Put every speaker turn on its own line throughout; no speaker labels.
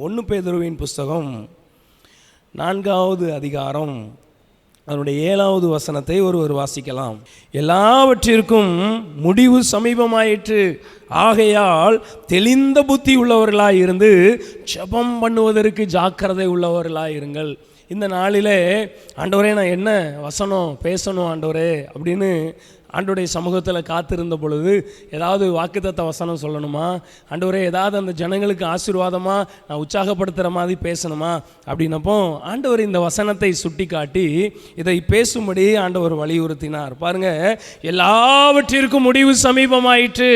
1 பேதுருவின் புஸ்தகம் 4வது அதிகாரம் அதனுடைய 7வது வசனத்தை ஒருவர் வாசிக்கலாம். எல்லாவற்றிற்கும் முடிவு சமீபமாயிற்று, ஆகையால் தெளிந்த புத்தி உள்ளவர்களாய் இருந்து ஜெபம் பண்ணுவதற்கு ஜாக்கிரதை உள்ளவர்களாய் இருங்கள். இந்த நாளிலே ஆண்டவரே நான் என்ன வசனம் பேசணும் ஆண்டவரே அப்படின்னு ஆண்டவருடைய சமூகத்தில் காத்திருந்த பொழுது ஏதாவது வாக்குத்தத்த வசனம் சொல்லணுமா, ஆண்டவரே ஏதாவது அந்த ஜனங்களுக்கு ஆசீர்வாதமாக நான் உற்சாகப்படுத்துகிற மாதிரி பேசணுமா அப்படின்னப்போ ஆண்டவர் இந்த வசனத்தை சுட்டி காட்டி இதை பேசும்படி ஆண்டவர் வலியுறுத்தினார். பாருங்க, எல்லாவற்றிற்கும் முடிவு சமீபமாயிற்று,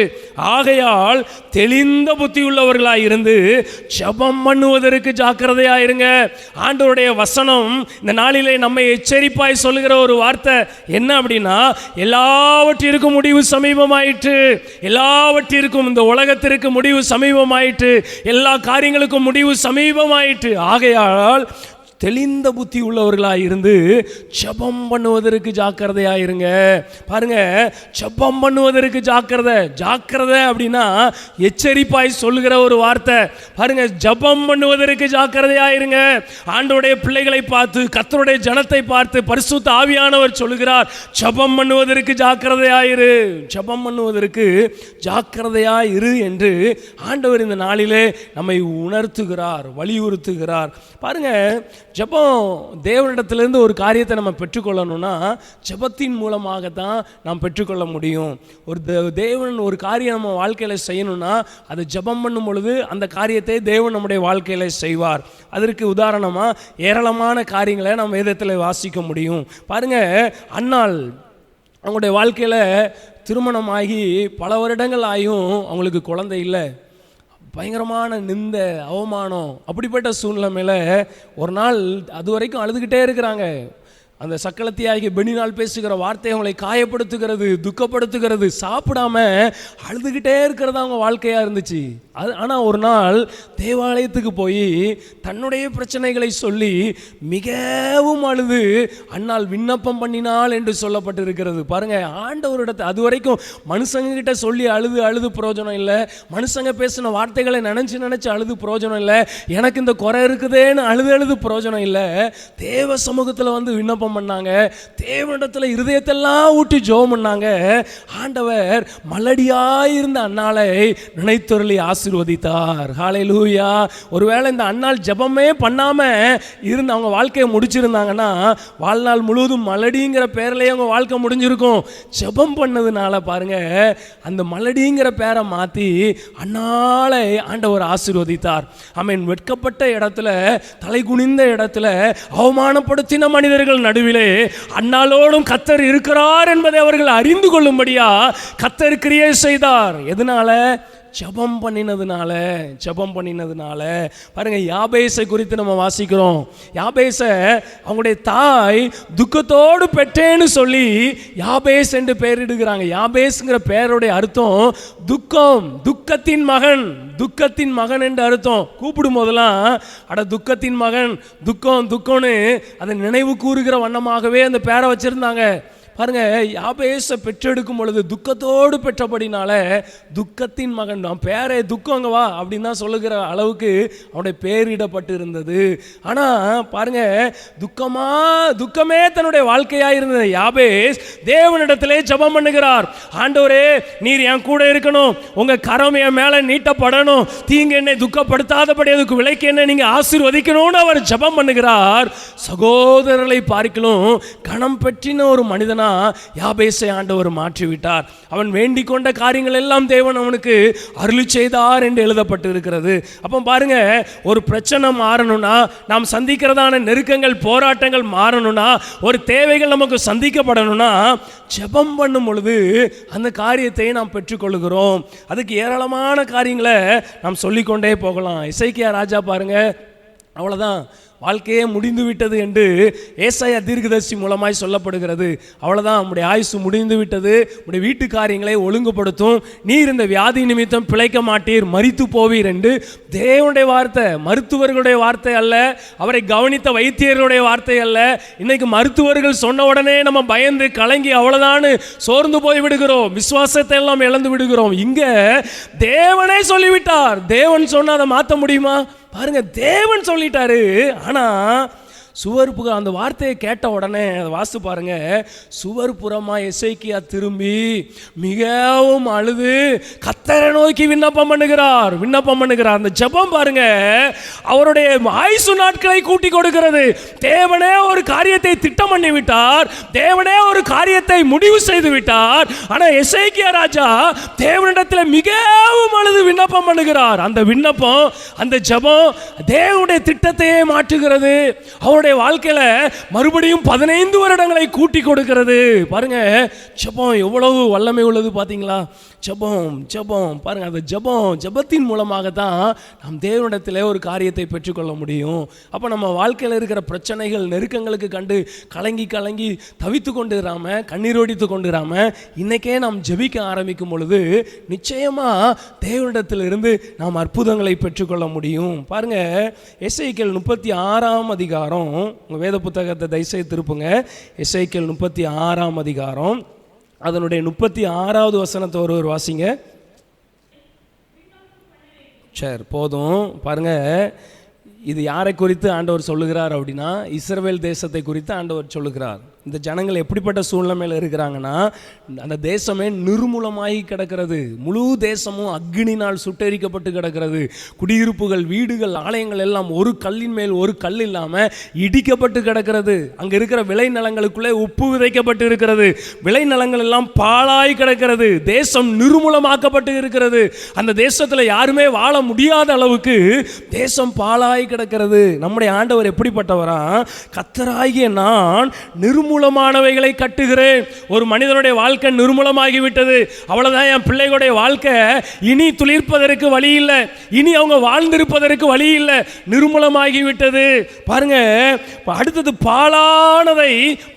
ஆகையால் தெளிந்த புத்தி உள்ளவர்களாக இருந்து ஜெபம் பண்ணுவதற்கு ஜாக்கிரதையாயிருங்க. ஆண்டவருடைய வசனம் இந்த நாளிலே நம்மை எச்சரிப்பாய் சொல்லுகிற ஒரு வார்த்தை என்ன அப்படின்னா, எல்லாவற்றிற்கும் முடிவு சமீபமாயிற்று, எல்லாவற்றிற்கும் இந்த உலகத்திற்கு முடிவு சமீபமாயிற்று, எல்லா காரியங்களுக்கும் முடிவு சமீபமாயிற்று. ஆகையால் தெளிந்த புத்தி உள்ளவர்களாக இருந்து ஜெபம் பண்ணுவதற்கு ஜாக்கிரதையாயிருங்க. பாருங்க, ஜெபம் பண்ணுவதற்கு ஜாக்கிரதை அப்படின்னா எச்சரிப்பாய் சொல்லுகிற ஒரு வார்த்தை. பாருங்க, ஜெபம் பண்ணுவதற்கு ஜாக்கிரதையாயிருங்க. ஆண்டவருடைய பிள்ளைகளை பார்த்து, கர்த்தருடைய ஜனத்தை பார்த்து பரிசுத்த ஆவியானவர் சொல்லுகிறார், ஜெபம் பண்ணுவதற்கு ஜாக்கிரதையாயிரு, ஜெபம் பண்ணுவதற்கு ஜாக்கிரதையாயிரு என்று ஆண்டவர் இந்த நாளிலே நம்மை உணர்த்துகிறார், வலியுறுத்துகிறார். பாருங்க, ஜெபம் தேவனிடத்திலிருந்து ஒரு காரியத்தை நம்ம பெற்றுக்கொள்ளணும்னா ஜெபத்தின் மூலமாகத்தான் நாம் பெற்றுக்கொள்ள முடியும். ஒரு தேவன் ஒரு காரியம் நம்ம வாழ்க்கையில் செய்யணும்னா அதை ஜெபம் பண்ணும் பொழுது அந்த காரியத்தை தேவன் நம்முடைய வாழ்க்கையில் செய்வார். அதற்கு உதாரணமாக ஏராளமான காரியங்களை நம்ம வேதத்தில் வாசிக்க முடியும். பாருங்க, அன்னாள் அவங்களுடைய வாழ்க்கையில் திருமணமாகி பல வருடங்கள் ஆகியும் அவங்களுக்கு குழந்தை இல்லை, பயங்கரமான நிந்த அவமானம். அப்படிப்பட்ட சூழ்நிலையில் ஒரு நாள் அது வரைக்கும் அழுதுகிட்டே இருக்கிறாங்க. அந்த சக்களத்தியாகி பெனினால் பேசுகிற வார்த்தை அவங்களை காயப்படுத்துகிறது, துக்கப்படுத்துகிறது. சாப்பிடாம அழுதுகிட்டே இருக்கிறது அவங்க வாழ்க்கையாக இருந்துச்சு. ஆனால் ஒரு நாள் தேவாலயத்துக்கு போய் தன்னுடைய பிரச்சனைகளை சொல்லி மிகவும் அழுது அன்னாள் விண்ணப்பம் பண்ணினாள் என்று சொல்லப்பட்டிருக்கிறது. பாருங்க, ஆண்டவரிடத்தை அது வரைக்கும் மனுஷங்கிட்ட சொல்லி அழுது பிரயோஜனம் இல்லை, மனுஷங்க பேசின வார்த்தைகளை நினச்சி அழுது பிரயோஜனம் இல்லை, எனக்கு இந்த குறை இருக்குதேன்னு அழுது பிரயோஜனம் இல்லை. தேவ சமூகத்தில் வந்து விண்ணப்பம் பண்ணாங்க, தேவனிடத்தில் இருதயத்தெல்லாம் ஊட்டி ஜெபம் பண்ணாங்க. ஆண்டவர் மலடியாயிருந்த அன்னாளை நினைத்தொருளி ஆசீர்வதித்தார். ஹல்லேலூயா. ஒருவேளை இந்த அன்னாள் ஜெபமே பண்ணாம இருந்து அவங்க வாழ்க்கையை முடிச்சிருந்தாங்கன்னா வாழ்நாள் முழுவதும் மலடிங்கிற பேர்லயே அவங்க வாழ்க்கை முடிஞ்சிருக்கும். ஜெபம் பண்ணதுனால பாருங்க, அந்த மலடிங்கிற பேரை மாத்தி அன்னாளை ஆண்டவர் ஆசீர்வதித்தார். ஆமென். வெட்கப்பட்ட இடத்துல, தலை குனிந்த இடத்துல, அவமானப்படுத்தின மனிதர்கள் நடுவிலே அன்னாளோடும் கர்த்தர் இருக்கிறார் என்பதை அவர்கள் அறிந்து கொள்ளும்படியா கர்த்தர் கிரியை செய்தார். எதனால? ஜெபம் பண்ணினதுனால. பாருங்க, யாபேசை குறித்து நம்ம வாசிக்கிறோம். யாபேசை அவங்களுடைய தாய் துக்கத்தோடு பெற்றேன்னு சொல்லி யாபேஸ் என்று பெயரிடுகிறாங்க. யாபேஸ்ங்கிற பெயருடைய அர்த்தம் துக்கம், துக்கத்தின் மகன் என்று அர்த்தம். கூப்பிடும் போதெல்லாம் அட துக்கத்தின் மகன், துக்கம்னு அதை நினைவு கூறுகிற வண்ணமாகவே அந்த பேரை வச்சிருந்தாங்க. பாருங்க, யாபேசை பெற்றெடுக்கும் பொழுது துக்கத்தோடு பெற்றபடினால துக்கத்தின் மகன் தான் பேரே துக்கங்க வா அப்படின்னு தான் சொல்லுகிற அளவுக்கு அவனுடைய பேரிடப்பட்டு இருந்தது. ஆனால் பாருங்க, துக்கமே தன்னுடைய வாழ்க்கையாக இருந்தது. யாபேஸ் தேவனிடத்திலே ஜெபம் பண்ணுகிறார். ஆண்டவரே, நீர் என் கூட இருக்கணும், உங்க கரம் என் மேலே நீட்டப்படணும், தீங்கு என்னை துக்கப்படுத்தாதபடி அதுக்கு விலைக்கு என்ன நீங்க ஆசீர்வதிக்கணும்னு அவர் ஜெபம் பண்ணுகிறார். சகோதரர்களை பார்க்கலும் கணம் பெற்றின ஒரு மனிதனா யாபேசை ஆண்டவர் மாற்றிவிட்டார். அவன் வேண்டிக் கொண்ட காரியங்கள் எல்லாம் தேவன் அவனுக்கு அருளி செய்தார் என்று எழுதப்பட்டு இருக்கிறது. அப்போ பாருங்க, ஒரு பிரச்சனை மாறணும்னா, நாம் சந்திக்கிறதான நெருக்கங்கள், போராட்டங்கள் மாறணும்னா, ஒரு தேவைகள் நமக்கு சந்திக்கப்படணும்னா ஜெபம் பண்ணும் பொழுது அந்த காரியத்தை நாம் பெற்றுக்கொள்கிறோம். அதுக்கு ஏராளமான காரியங்களை நாம் சொல்லிக்கொண்டே போகலாம். எசேக்கியா ராஜா பாருங்க, அவ்வளோதான், வாழ்க்கையே முடிந்து விட்டது என்று ஏசாயா தீர்க்கதரிசி மூலமாய் சொல்லப்படுகிறது. அவ்வளோதான், நம்முடைய ஆயுசு முடிந்து விட்டது, நம்முடைய வீட்டு காரியங்களை ஒழுங்குபடுத்தும், நீர் இந்த வியாதி நிமித்தம் பிழைக்க மாட்டீர், மரித்து போவீர் என்று தேவனுடைய வார்த்தை, மருத்துவர்களுடைய வார்த்தை அல்ல, அவரை கவனித்த வைத்தியர்களுடைய வார்த்தை அல்ல. இன்னைக்கு மருத்துவர்கள் சொன்ன உடனே நம்ம பயந்து கலங்கி அவ்வளோதான் சோர்ந்து போய் விடுகிறோம், விசுவாசத்தை எல்லாம் இழந்து விடுகிறோம். இங்கே தேவனே சொல்லிவிட்டார். தேவன் சொன்னால் அதை மாற்ற முடியுமா? பாருங்க, தேவன் சொல்லிட்டாரு. ஆனால் சுவர்புற அந்த வார்த்தையை கேட்ட உடனே அதை வாசித்து பாருங்க, சுவர்புறமா எசேக்கியா திரும்பி மிகவும் அழுது கர்த்தரை நோக்கி விண்ணப்பம் பண்ணுகிறார். அந்த ஜெபம் பாருங்க, அவருடைய ஆயுசு நாட்களை கூட்டி கொடுக்கிறது. தேவனே ஒரு காரியத்தை திட்டம் பண்ணி விட்டார், தேவனே ஒரு காரியத்தை முடிவு செய்து விட்டார். ஆனால் எசேக்கியா ராஜா தேவனிடத்தில் மிகவும் அழுது விண்ணப்பம் பண்ணுகிறார். அந்த விண்ணப்பம், அந்த ஜெபம் தேவனுடைய திட்டத்தையே மாற்றுகிறது. அவருடைய வாழ்க்கையில மறுபடியும் 15 வருடங்களை கூட்டி கொடுக்கிறது. பாருங்க, ஜெபம் எவ்வளவு வல்லமை உள்ளது பாத்தீங்களா? ஜெபம் பாருங்க, அந்த ஜெபத்தின் மூலமாக தான் நாம் தேவனிடத்தில் ஒரு காரியத்தை பெற்றுக்கொள்ள முடியும். அப்போ நம்ம வாழ்க்கையில் இருக்கிற பிரச்சனைகள், நெருக்கங்களுக்கு கண்டு கலங்கி தவித்து கொண்டுராம, கண்ணீரோடித்து கொண்டுராம, இன்னைக்கே நாம் ஜெபிக்க ஆரம்பிக்கும் பொழுது நிச்சயமா தேவனிடத்திலிருந்து நாம் அற்புதங்களை பெற்றுக்கொள்ள முடியும். பாருங்க, எசேக்கியேல் 36ஆம் அதிகாரம், உங்கள் வேத புத்தகத்தை தயவுசெய்து திருப்புங்க. எசேக்கியேல் 36ஆம் அதிகாரம், அதனுடைய 36வது வசனத்தை ஒருவர் வாசிங்க. சரி, போதும். பாருங்க, இது யாரை குறித்து ஆண்டவர் சொல்லுகிறார் அப்படின்னா, இஸ்ரவேல் தேசத்தை குறித்து ஆண்டவர் சொல்லுகிறார். இந்த ஜனங்கள் எப்படிப்பட்ட சூழ்நிலையில் இருக்கிறாங்கன்னா, அந்த தேசமே நிர்மூலமாகி கிடக்கிறது. முழு தேசமும் அக்னினால் சுட்டெரிக்கப்பட்டு கிடக்கிறது. குடியிருப்புகள், வீடுகள், ஆலயங்கள் எல்லாம் ஒரு கல்லின் மேல் ஒரு கல் இல்லாமல் இடிக்கப்பட்டு கிடக்கிறது. அங்கே இருக்கிற விளைநிலங்களுக்குள்ளே உப்பு விதைக்கப்பட்டு இருக்கிறது. விளைநிலங்கள் எல்லாம் பாழாய் கிடக்கிறது. தேசம் நிர்மூலமாக்கப்பட்டு இருக்கிறது. அந்த தேசத்தில் யாருமே வாழ முடியாத அளவுக்கு தேசம் பாழாய் கிடக்கிறது. நம்முடைய ஆண்டவர் எப்படிப்பட்டவரா? கர்த்தராகிய நான் நிர்மூலமானவைகளை கட்டுகிறேன். ஒரு மனிதனுடைய வாழ்க்கை நிர்மூலமாகிவிட்டது, அவ்வளவுதான், என் பிள்ளைகளுடைய வாழ்க்கை இனி துளிர்ப்பதற்கு வழி இல்லை, இனி அவங்க வாழ்ந்திருப்பதற்கு வழி இல்லை, நிர்மூலமாகிவிட்டது. பாருங்க, அடுத்தது பாழானதை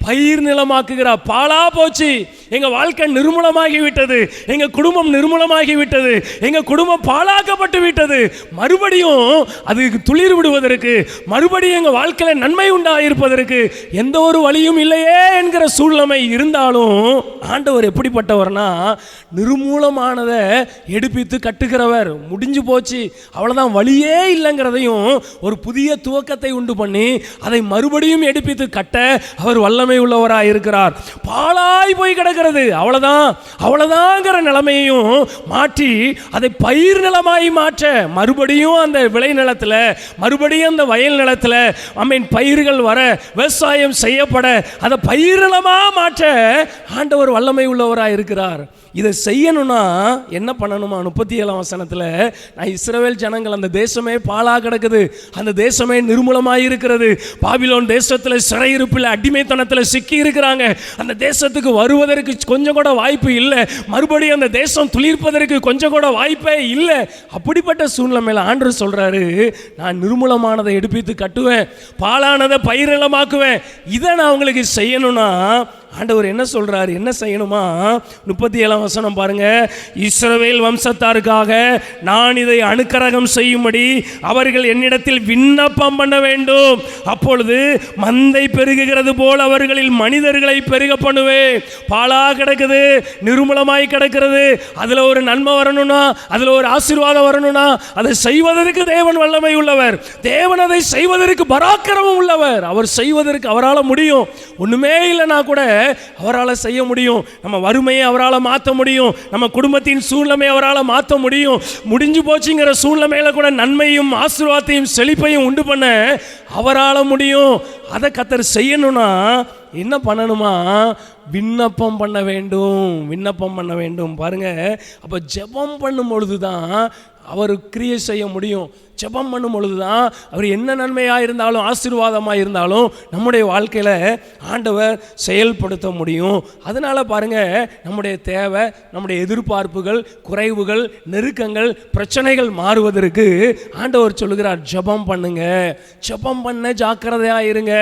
பயிர் நிலமாக்குகிறார். பாழா போச்சு, எங்க வாழ்க்கை நிர்மூலமாகிவிட்டது, எங்க குடும்பம் நிர்மூலமாகிவிட்டது, எங்க குடும்பம் பாழாக்கப்பட்டு விட்டது. மறுபடியும் அதுக்கு துளிர் விடுவதற்கு, மறுபடியும் எங்க வாழ்க்கையில நன்மை உண்டாயிருப்பதற்கு எந்த ஒரு வழியும் இல்லையே என்கிற சூழ்நிலை இருந்தாலும், ஆண்டவர் எப்படிப்பட்டவர்னா, நிர்மூலமானதை எடுப்பித்து கட்டுகிறவர். முடிஞ்சு போச்சு, அவ்வளவுதான், வழியே இல்லைங்கிறதையும் ஒரு புதிய துவக்கத்தை உண்டு பண்ணி அதை மறுபடியும் எடுப்பித்து கட்ட அவர் வல்லமை உள்ளவராய் இருக்கிறார். பாழாய் போய் கிடக்கிறது, அவ்வளவுதான்ங்கிற நிலைமையையும் மாற்றி அதை பயிர் நிலமாய் மாற்ற, மறுபடியும் அந்த விளை நிலத்தில், மறுபடியும் அந்த வயல் நிலத்தில் பயிர்கள் வர, விவசாயம் செய்யப்பட, அதை பயிர் நிலமா மாற்ற ஆண்டவர் வல்லமை உள்ளவராய் இருக்கிறார். இதை செய்யணும்னா என்ன பண்ணணுமா? 37ஆம் வசனத்தில், நான் இஸ்ரவேல் ஜனங்கள், அந்த தேசமே பாழா கிடக்குது, அந்த தேசமே நிர்மூலமாக இருக்கிறது, பாபிலோன் தேசத்தில் சிறையிருப்பில் அடிமைத்தனத்தில் சிக்கி இருக்கிறாங்க, அந்த தேசத்துக்கு வருவதற்கு கொஞ்சம் கூட வாய்ப்பு இல்லை, மறுபடியும் அந்த தேசம் துளிர்ப்பதற்கு கொஞ்சம் கூட வாய்ப்பே இல்லை. அப்படிப்பட்ட சூழ்நிலையில் ஆண்டவர் சொல்றாரு, நான் நிர்மூலமானதை எடுப்பித்து கட்டுவேன், பாழானதை பயிர் நிலமாக்குவேன். இதை நான் உங்களுக்கு செய்யணும்னா ஆண்டவர் என்ன சொல்றாரு, என்ன செய்யணுமா? 37ஆம் வசனம் பாருங்க. இஸ்ரவேல் வம்சத்தாருக்காக நான் இதை அனுக்கிரகம் செய்யும்படி அவர்கள் என்னிடத்தில் விண்ணப்பம் பண்ண வேண்டும். அப்பொழுது மந்தை பெருகுகிறது போல் அவர்களில் மனிதர்களை பெருக பண்ணுவேன். பாழா கிடக்குது, நிர்மூலமாய் கிடக்கிறது, அதுல ஒரு நன்மை வரணும்னா, அதுல ஒரு ஆசீர்வாதம் வரணும்னா, அதை செய்வதற்கு தேவன் வல்லமை உள்ளவர், தேவன் அதை செய்வதற்கு பராக்கிரமம் உள்ளவர். அவர் செய்வதற்கு அவரால் முடியும். ஒண்ணுமே இல்லைனா கூட அவரால் செய்ய முடியும். நம்ம வறுமையை அவரால் மாற்ற முடியும், நம்ம குடும்பத்தின் சூழ்நிலையை அவரால் மாற்ற முடியும். முடிஞ்சு போச்சுங்கிற சூழ்நிலையில கூட நன்மையும் ஆசீர்வாதத்தையும் செழிப்பையும் உண்டு பண்ண அவரால் முடியும். அதை கர்த்தர் செய்யணும்னா என்ன பண்ணணுமா? விண்ணப்பம் பண்ண வேண்டும். பாருங்க, அப்ப ஜெபம் பண்ணும் பொழுதுதான் அவர் கிரியை செய்ய முடியும். ஜெபம் பண்ணும் பொழுதுதான் அவர் என்ன நன்மையாக இருந்தாலும், ஆசீர்வாதமாக இருந்தாலும் நம்முடைய வாழ்க்கையில் ஆண்டவர் செயல்படுத்த முடியும். அதனால பாருங்க, நம்முடைய தேவை, நம்முடைய எதிர்பார்ப்புகள், குறைவுகள், நெருக்கங்கள், பிரச்சனைகள் மாறுவதற்கு ஆண்டவர் சொல்லுகிறார், ஜெபம் பண்ணுங்க, ஜெபம் பண்ண ஜாக்கிரதையாக இருங்க.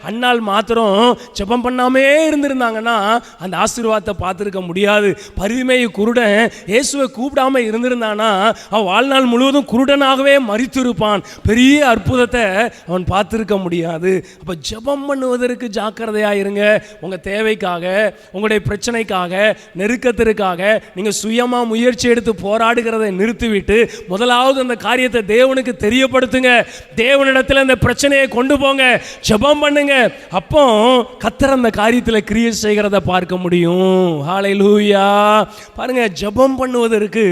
அன்னால் மாத்திரம் ஜெபம் பண்ணாமே இருந்திருந்தாங்கன்னா அந்த ஆசீர்வாதத்தை பார்த்துருக்க முடியாது. பரிமேயு குருடன் இயேசுவை கூப்பிடாம இருந்திருந்தானா அவன் வாழ்நாள் முழுவதும் குருடனாகவே மரித்திருப்பான். பெரிய அற்புதத்தை அவன் பார்த்துருக்க முடியாது. அப்போ ஜெபம் பண்ணுவதற்கு ஜாக்கிரதையாக இருங்க. உங்கள் தேவைக்காக, உங்களுடைய பிரச்சனைக்காக, நெருக்கத்திற்காக நீங்கள் சுயமாக முயற்சி எடுத்து போராடுகிறதை நிறுத்திவிட்டு முதலாவது அந்த காரியத்தை தேவனுக்கு தெரியப்படுத்துங்க. தேவனிடத்தில் அந்த பிரச்சனையை கொண்டு போங்க, ஜெபம் பண்ணுங்க. அப்போ கர்த்தர் அந்த காரியத்தில் கிரியை செய்கிறத பார்க்க முடியும். ஹல்லேலூயா. பாருங்க, ஜெபம் பண்ணுவதற்கு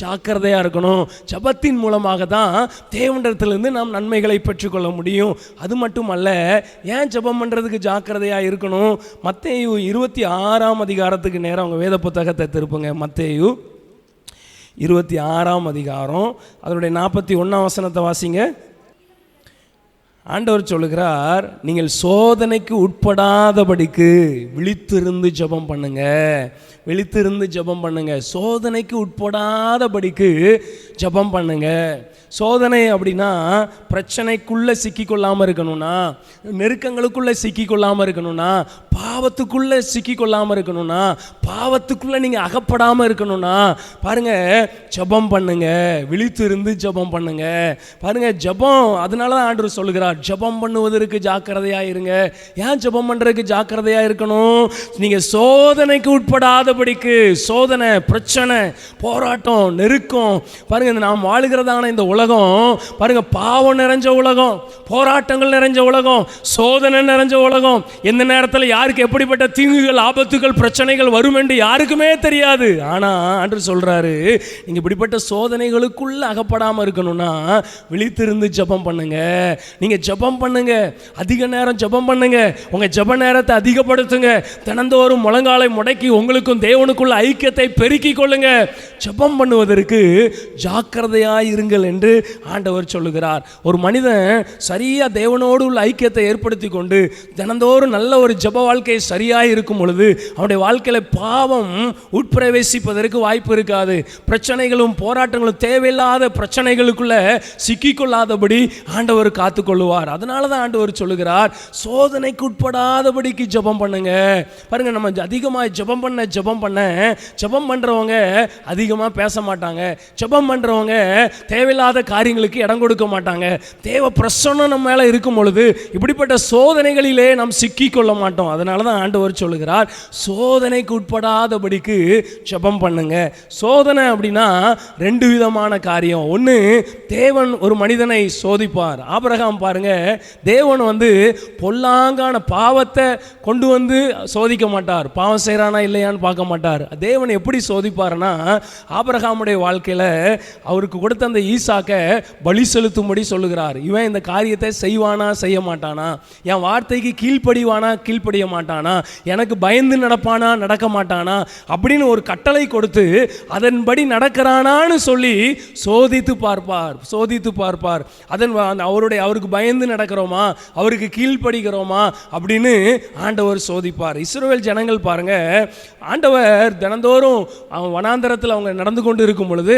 ஜாக்கிரதையாக இருக்கணும். ஜெபத்தின் மூலமாக தான் தேவனிடத்திலிருந்து நாம் நன்மைகளை பெற்றுக்கொள்ள முடியும். அது மட்டுமல்ல, ஏன் ஜெபம் பண்ணுறதுக்கு ஜாக்கிரதையாக இருக்கணும்? மத்தேயு 26ஆம் அதிகாரத்துக்கு நேரம் அவங்க வேத புத்தகத்தை திருப்புங்க. மத்தேயு 26ஆம் அதிகாரம் அதனுடைய 41ஆம் வசனத்தை வாசிங்க. ஆண்டவர் சொல்லுகிறார், நீங்கள் சோதனைக்கு உட்படாதபடிக்கு விழித்திருந்து ஜெபம் பண்ணுங்க. விழித்திருந்து ஜெபம் பண்ணுங்க. சோதனைக்கு உட்படாதபடிக்கு ஜெபம் பண்ணுங்க. சோதனை அப்படின்னா பிரச்சனைக்குள்ளே சிக்கிக்கொள்ளாமல் இருக்கணும்னா, நெருக்கங்களுக்குள்ளே சிக்கிக்கொள்ளாமல் இருக்கணும்னா, பாவத்துக்குள்ளே சிக்கிக்கொள்ளாமல் இருக்கணும்னா, பாவத்துக்குள்ளே நீங்கள் அகப்படாமல் இருக்கணும்னா பாருங்கள், ஜெபம் பண்ணுங்க. விழித்திருந்து ஜெபம் பண்ணுங்க. பாருங்கள், ஜெபம் அதனால தான் ஆண்டவர் சொல்லுகிறார், ஜெபம் பண்ணுவதற்கு ஜாக்கிரதையாக இருங்க. ஏன் ஜெபம் பண்ணுறதுக்கு ஜாக்கிரதையாக இருக்கணும்? நீங்கள் சோதனைக்கு உட்படாதபடிக்கு. சோதனை, பிரச்சனை, போராட்டம், நெருக்கம். பாருங்கள், நாம் வாழுகிறதான இந்த உலகம் பாருங்க, பாவம் நிறைஞ்ச உலகம், போராட்டங்கள் நிறைஞ்ச உலகம், சோதனை நிறைஞ்ச உலகம். எந்த நேரத்தில் யாருக்கு எப்படிப்பட்ட தீங்குகள், ஆபத்துகள், பிரச்சனைகள் வரும் என்று யாருக்குமே தெரியாது. ஆனா ஆண்டவர் சொல்றாரு, நீங்க இப்படிப்பட்ட சோதனைகளுக்குள்ள அகப்படாம இருக்கணும்னா விழித்திருந்து ஜெபம் பண்ணுங்க. நீங்க ஜெபம் பண்ணுங்க, அதிக நேரம் ஜெபம் பண்ணுங்க. உங்க ஜெப நேரத்தை அதிகப்படுத்துங்க. தினந்தோறும் முழங்காலை முடக்கி உங்களுக்கும் தேவனுக்குள்ள ஐக்கியத்தை பெருக்கிக் கொள்ளுங்க. ஜெபம் பண்ணுவதற்கு ஜாக்கிரதையாய் இருங்கள் என்று ஆண்டவர் சொல்லுகிறார். ஒரு மனிதன் சரியா தேவனோடு உள்ள ஐக்கியத்தை ஏற்படுத்தி கொண்டு தினந்தோறும் நல்ல ஒரு ஜெப வாழ்க்கை சரியாக இருக்கும் பொழுது அவனுடைய வாழ்க்கையில பாவம் உட்பிரவேசிப்பதற்கு வாய்ப்பு இருக்காது. பிரச்சனைகளும் போராட்டங்களும், தேவையில்லாத பிரச்சனைகளுக்குள்ள சிக்கிக்கொள்ளாதபடி ஆண்டவர் காத்துக்கொள்ளுவார். அதனால தான் ஆண்டவர் சொல்லுகிறார், சோதனைக்கு உட்படாதபடிக்கு ஜெபம் பண்ணுங்க. பாருங்க, நம்ம அதிகமாக ஜெபம் பண்றவங்க அதிகமாக பேச மாட்டாங்க. ஜெபம் பண்றவங்க தேவையில்லாத காரியங்களுக்கு இடம் கொடுக்க மாட்டாங்க. தேவ பிரசன்னம் நம்ம மேல இருக்கும் பொழுது இப்படிப்பட்ட சோதனைகளிலே நாம் சிக்கிக்கொள்ள மாட்டோம். அதனால தான் ஆண்டவர் சொல்லுகிறார், சோதனைக்கு உட்படாதபடிக்கு ஜெபம் பண்ணுங்க. சோதனை அப்படின்னா ரெண்டு விதமான காரியம். ஒன்று, தேவன் ஒரு மனிதனை சோதிப்பார். ஆபிரகாம் பாருங்க, தேவன் பொல்லாங்கான பாவத்தை கொண்டு சோதிக்க மாட்டார். பாவம் செய்யறானா இல்லையான்னு பார்க்க மாட்டார். தேவன் எப்படி சோதிப்பார்னா, ஆபிரகாமுடைய வாழ்க்கையில் அவருக்கு கொடுத்த அந்த ஈசாக்க பலி செலுத்தும்படி சொல்லுகிறார். இவன் இந்த காரியத்தை செய்வானா செய்ய மாட்டானா, என் வார்த்தைக்கு கீழ்ப்படிவானா கீழ்ப்படிய மாட்டானா, எனக்கு பயந்து நடப்பானா நடக்க மாட்டானா அப்படின்னு ஒரு கட்டளை கொடுத்து அதன்படி நடக்கிறானான்னு சொல்லி சோதித்து பார்ப்பார். அவருக்கு பயந்து நடக்கிறோமா, அவருக்கு கீழ்ப்படுகிறோமா அப்படின்னு ஆண்டவர் சோதிப்பார். இஸ்ரவேல் ஜனங்கள் பாருங்க, ஆண்டவர் தினந்தோறும் வனாந்தரத்தில் அவங்க நடந்து கொண்டு இருக்கும் பொழுது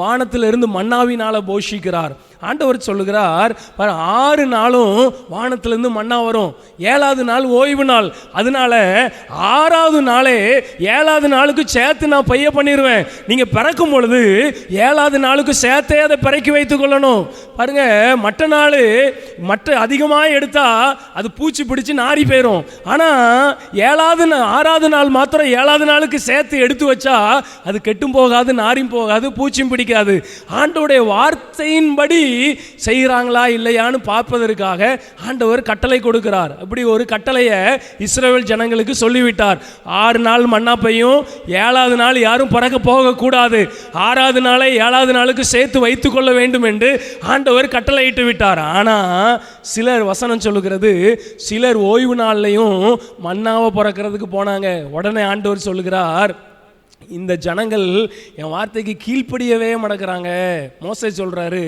வானத்திலிருந்து மன்னாவினால போஷிக்கிறார். ஆண்டவர் சொல்லுகிறார், 6 நாளும் வானத்திலிருந்து மன்னா வரும், 7வது நாள் ஓய்வு நாள். அதனால 6வது நாளே 7வது நாளுக்கு சேர்த்து நான் பைய பண்ணிடுவேன். நீங்க பிறக்கும் பொழுது 7வது நாளுக்கு சேர்த்தே அதை பிறக்கி வைத்துக் கொள்ளணும். பாருங்க, மற்ற அதிகமாக எடுத்தா அது பூச்சி பிடிச்சு நாரி போயிடும். ஆனா 6வது நாள் மாத்திரம் 7வது நாளுக்கு சேர்த்து எடுத்து வச்சா அது கெட்டும் போகாது, நாரியும் போகாது, பூச்சியும் பிடிக்காது. ஆண்டவருடைய வார்த்தையின்படி செய்கிறாங்களா இல்லையான்னு பார்ப்பதற்காக ஆண்டவர் கட்டளை கொடுக்கிறார். அப்படி ஒரு கட்டளையை இஸ்ரவேல் ஜனங்களுக்கு சொல்லிவிட்டார். 6 நாள் மன்னா பெய்யும், 7வது நாள் யாரும் பறக்க போகக்கூடாது, 6வது நாளை 7வது நாளுக்கு சேர்த்து வைத்துக் கொள்ள வேண்டும் என்று ஆண்டவர் கட்டளையிட்டு விட்டார். ஆனால் சிலர், வசனம் சொல்லுகிறது, சிலர் ஓய்வு நாள்லையும் மன்னாவை பிறக்கிறதுக்கு போனாங்க. உடனே ஆண்டவர் சொல்லுகிறார், இந்த ஜனங்கள் என் வார்த்தைக்கு கீழ்ப்படியவே மடக்கிறாங்க. மோசே சொல்றாரு,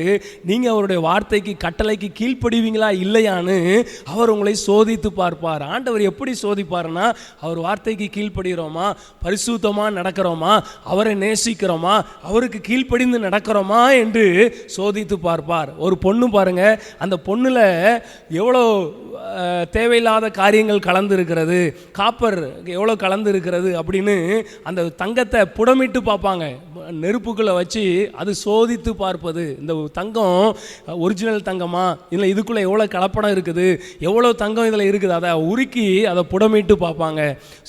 நீங்க அவருடைய வார்த்தைக்கு, கட்டளைக்கு கீழ்ப்படிவீங்களா இல்லையான்னு அவர் உங்களை சோதித்து பார்ப்பார். ஆண்டவர் எப்படி சோதிப்பார்னா, அவர் வார்த்தைக்கு கீழ்ப்படுகிறோமா, பரிசுத்தமா நடக்கிறோமா, அவரை நேசிக்கிறோமா, அவருக்கு கீழ்ப்படிந்து நடக்கிறோமா என்று சோதித்து பார்ப்பார். ஒரு பொண்ணு பாருங்க, அந்த பொண்ணுல எவ்வளோ தேவையில்லாத காரியங்கள் கலந்து இருக்கிறது, காப்பர் எவ்வளோ கலந்து இருக்கிறது அப்படின்னு அந்த தங்கத்தை தங்கத்தை புடமிட்டு பார்ப்பாங்க, நெருப்புக்குள்ளே வச்சு அது சோதித்து பார்ப்பது. இந்த தங்கம் ஒரிஜினல் தங்கமா, இல்லை இதுக்குள்ளே எவ்வளோ கலப்படம் இருக்குது, எவ்வளோ தங்கம் இதில் இருக்குது, அதை உருக்கி அதை புடமிட்டு பார்ப்பாங்க.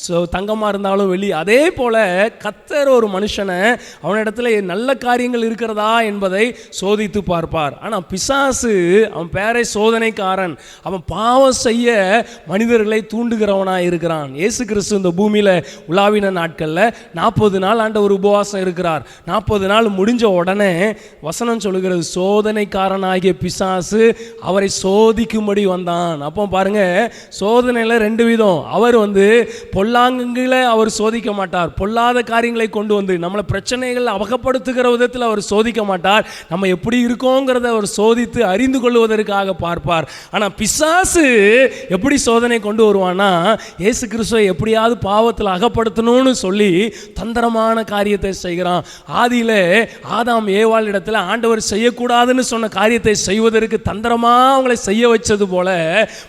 ஸோ தங்கமாக இருந்தாலும் வெள்ளி. அதே போல் கர்த்தர் ஒரு மனுஷனை அவனிடத்துல நல்ல காரியங்கள் இருக்கிறதா என்பதை சோதித்து பார்ப்பார். ஆனால் பிசாசு அவன் பேரை சோதனைக்காரன், அவன் பாவம் செய்ய மனிதர்களை தூண்டுகிறவனாக இருக்கிறான். இயேசு கிறிஸ்து இந்த பூமியில் உலாவின நாட்களில் 40 நாள் ஆண்டவர் உபவாசம் இருக்கிறார். 40 நாள் முடிஞ்ச உடனே வசனம் சொல்லுகிறது, சோதனைக்காரனாகிய பிசாசு அவரை சோதிக்கும்படி வந்தான். அப்போ பாருங்க, சோதனையில் 2 விதம். அவர் பொல்லாங்குகளை அவர் சோதிக்க மாட்டார், பொல்லாத காரியங்களை கொண்டு வந்து நம்மளை பிரச்சனைகள் அகப்படுத்துகிற விதத்தில் அவர் சோதிக்க மாட்டார். நம்ம எப்படி இருக்கோங்கிறத அவர் சோதித்து அறிந்து கொள்வதற்காக பார்ப்பார். ஆனால் பிசாசு எப்படி சோதனை கொண்டு வருவானா, இயேசு கிறிஸ்துவை எப்படியாவது பாவத்தில் அகப்படுத்தணும்னு சொல்லி தந்திரமான காரியத்தை செய்கிறான். ஆதியில ஆதாம் ஏவாள் இடத்துல ஆண்டவர் செய்யக்கூடாதுன்னு சொன்ன காரியத்தை செய்வதற்கு தந்திரமா அவங்களை செய்ய வச்சது போல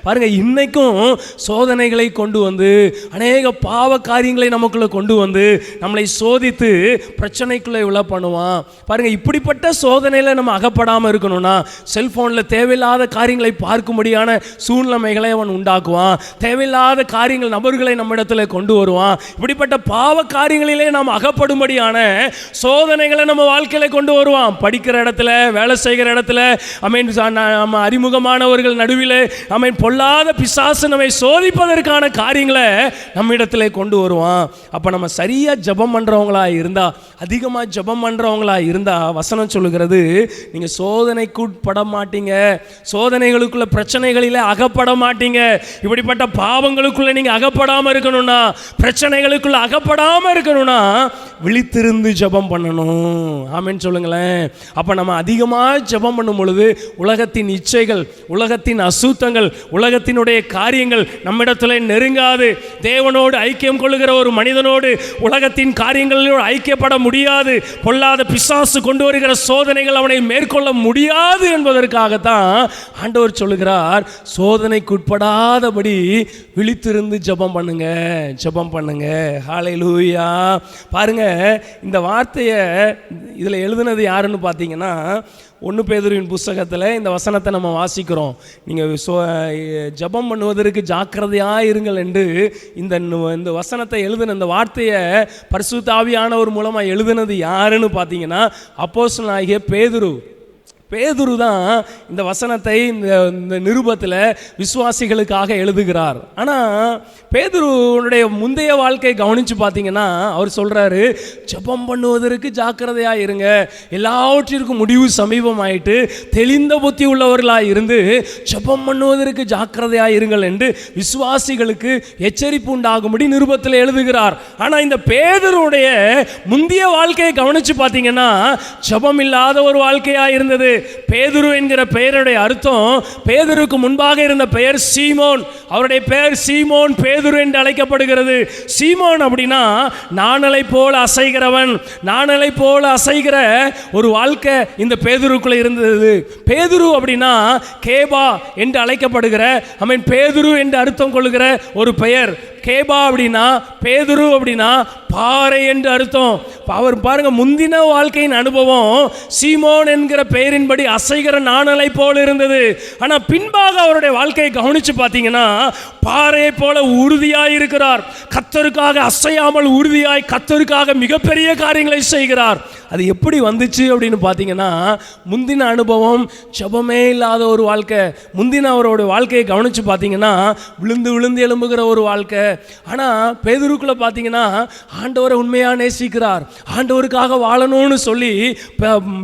பாருங்க, இன்னைக்கும் சோதனைகளை கொண்டு வந்து அநேக பாவ காரியங்களை நமக்குள்ள கொண்டு வந்து நம்மளை சோதித்து பிரச்சனைக்குள்ளே உள்ள பண்ணுவான். பாருங்க, இப்படிப்பட்ட சோதனையில நம்ம அகப்படாமல் இருக்கணும்னா செல்போன்ல தேவையில்லாத காரியங்களை பார்க்கும்படியான சூழ்நிலைகளை அவன் உண்டாக்குவான். தேவையில்லாத காரியங்கள் நபர்களை நம்ம இடத்துல கொண்டு வருவான். இப்படிப்பட்ட பாவ காரியங்களிலே நாம் அகப்படும்படியான சோதனைகளை நம்ம வாழ்க்கையில கொண்டு வருவான். படிக்கிற இடத்துல, வேலை செய்கிற இடத்துல, நம்ம அறிமுகமானவர்கள் நடுவில் பொல்லாத பிசாசு நம்மை சோதிப்பதற்கான காரியங்களை நம்ம இடத்துல கொண்டு வருவான். அப்ப நம்ம சரியா ஜெபம் பண்றவங்களா இருந்தா, அதிகமா ஜெபம் பண்றவங்களா இருந்தா, வசனம் சொல்லுகிறது, நீங்க சோதனைக்கு உட்பட மாட்டீங்க, சோதனைகளுக்குள்ள பிரச்சனைகளில அகப்பட மாட்டீங்க. இப்படிப்பட்ட பாவங்களுக்குள்ள நீங்க அகப்படாம இருக்கணும்னா, பிரச்சனைகளுக்குள்ள அகப்படாம இருக்கணும்னா விழித்திருந்து ஜெபம் பண்ணணும். ஆமென் சொல்லுங்களேன். அப்ப நம்ம அதிகமாக ஜெபம் பண்ணும் பொழுது உலகத்தின் இச்சைகள், உலகத்தின் அசுத்தங்கள், உலகத்தினுடைய காரியங்கள் நம்மிடத்தில் நெருங்காது. தேவனோடு ஐக்கியம் கொள்ளுகிற ஒரு மனிதனோடு உலகத்தின் காரியங்களோடு ஐக்கியப்பட முடியாது. பொல்லாத பிசாசு கொண்டு வருகிற சோதனைகள் அவனை மேற்கொள்ள முடியாது என்பதற்காகத்தான் ஆண்டவர் சொல்லுகிறார், சோதனைக்கு உட்படாதபடி விழித்திருந்து ஜெபம் பண்ணுங்க, ஜெபம் பண்ணுங்க. ஹல்லேலூயா. பாருங்க, இந்த வார்த்தையை இதில் எழுதுனது யாருன்னு பார்த்தீங்கன்னா, 1 பேதுருவின் புஸ்தகத்தில் இந்த வசனத்தை நம்ம வாசிக்கிறோம். நீங்கள் ஜெபம் பண்ணுவதற்கு ஜாக்கிரதையாக இருங்கள் என்று இந்த வசனத்தை எழுதின, இந்த வார்த்தையை பரிசுத்த ஆவியானவர் மூலமாக எழுதினது யாருன்னு பார்த்தீங்கன்னா, அப்போஸ்தலனாகிய பேதுரு. பேதுரு தான் இந்த வசனத்தை இந்த நிருபத்தில் விசுவாசிகளுக்காக எழுதுகிறார். ஆனால் பேதுருனுடைய முந்தைய வாழ்க்கையை கவனித்து பார்த்தீங்கன்னா, அவர் சொல்கிறாரு, ஜெபம் பண்ணுவதற்கு ஜாக்கிரதையாக இருங்க, எல்லாவற்றிற்கும் முடிவு சமீபமாயிட்டு தெளிந்த புத்தி உள்ளவர்களாக இருந்து ஜெபம் பண்ணுவதற்கு ஜாக்கிரதையாக இருங்கள் என்று விசுவாசிகளுக்கு எச்சரிப்பு உண்டாகும்படி நிருபத்தில் எழுதுகிறார். ஆனால் இந்த பேதுருடைய முந்தைய வாழ்க்கையை கவனித்து பார்த்தீங்கன்னா, ஜெபம் இல்லாத ஒரு வாழ்க்கையாக இருந்தது. பேதுரு என்கிற பெயருடைய அர்த்தம், பேதுருக்கு முன்பாக இருந்த பெயர் சீமோன். அவருடைய பெயர் சீமோன் பேதுரு என்று அழைக்கப்படுகிறது. சீமோன் அப்படின்னா நாணலை போல அசைகிறவன், நாணலை போல அசைகிற ஒரு வாழ்க்கை இந்த பேதுருக்குள்ள இருந்தது. பேதுரு அப்படின்னா கேபா என்று அழைக்கப்படுகிற, பேதுரு என்று அர்த்தம் கொள்ளுகிற ஒரு பெயர். கேபா அப்படின்னா, பேதுரு அப்படின்னா பாறை என்று அர்த்தம். அவர் பாருங்க, முந்தின வாழ்க்கையின் அனுபவம் சீமோன் என்கிற பெயரின்படி அசைகிற நாணலை போல இருந்தது. ஆனால் பின்பாக அவருடைய வாழ்க்கையை கவனிச்சு பார்த்தீங்கன்னா, பாறையை போல உறுதியாய் இருக்கிறார். கர்த்தருக்காக அசையாமல் உறுதியாய் கர்த்தருக்காக மிகப்பெரிய காரியங்களை செய்கிறார். அது எப்படி வந்துச்சு அப்படின்னு பார்த்தீங்கன்னா, முந்தின அனுபவம் ஜெபமே இல்லாத ஒரு வாழ்க்கை. முந்தின அவரோட வாழ்க்கையை கவனிச்சு பார்த்தீங்கன்னா, விழுந்து விழுந்து எழும்புகிற ஒரு வாழ்க்கை. ஆனால் பேதுருக்குள்ள பார்த்தீங்கன்னா, ஆண்டவரை உண்மையாக நேசிக்கிறார், ஆண்டவருக்காக வாழணும்னு சொல்லி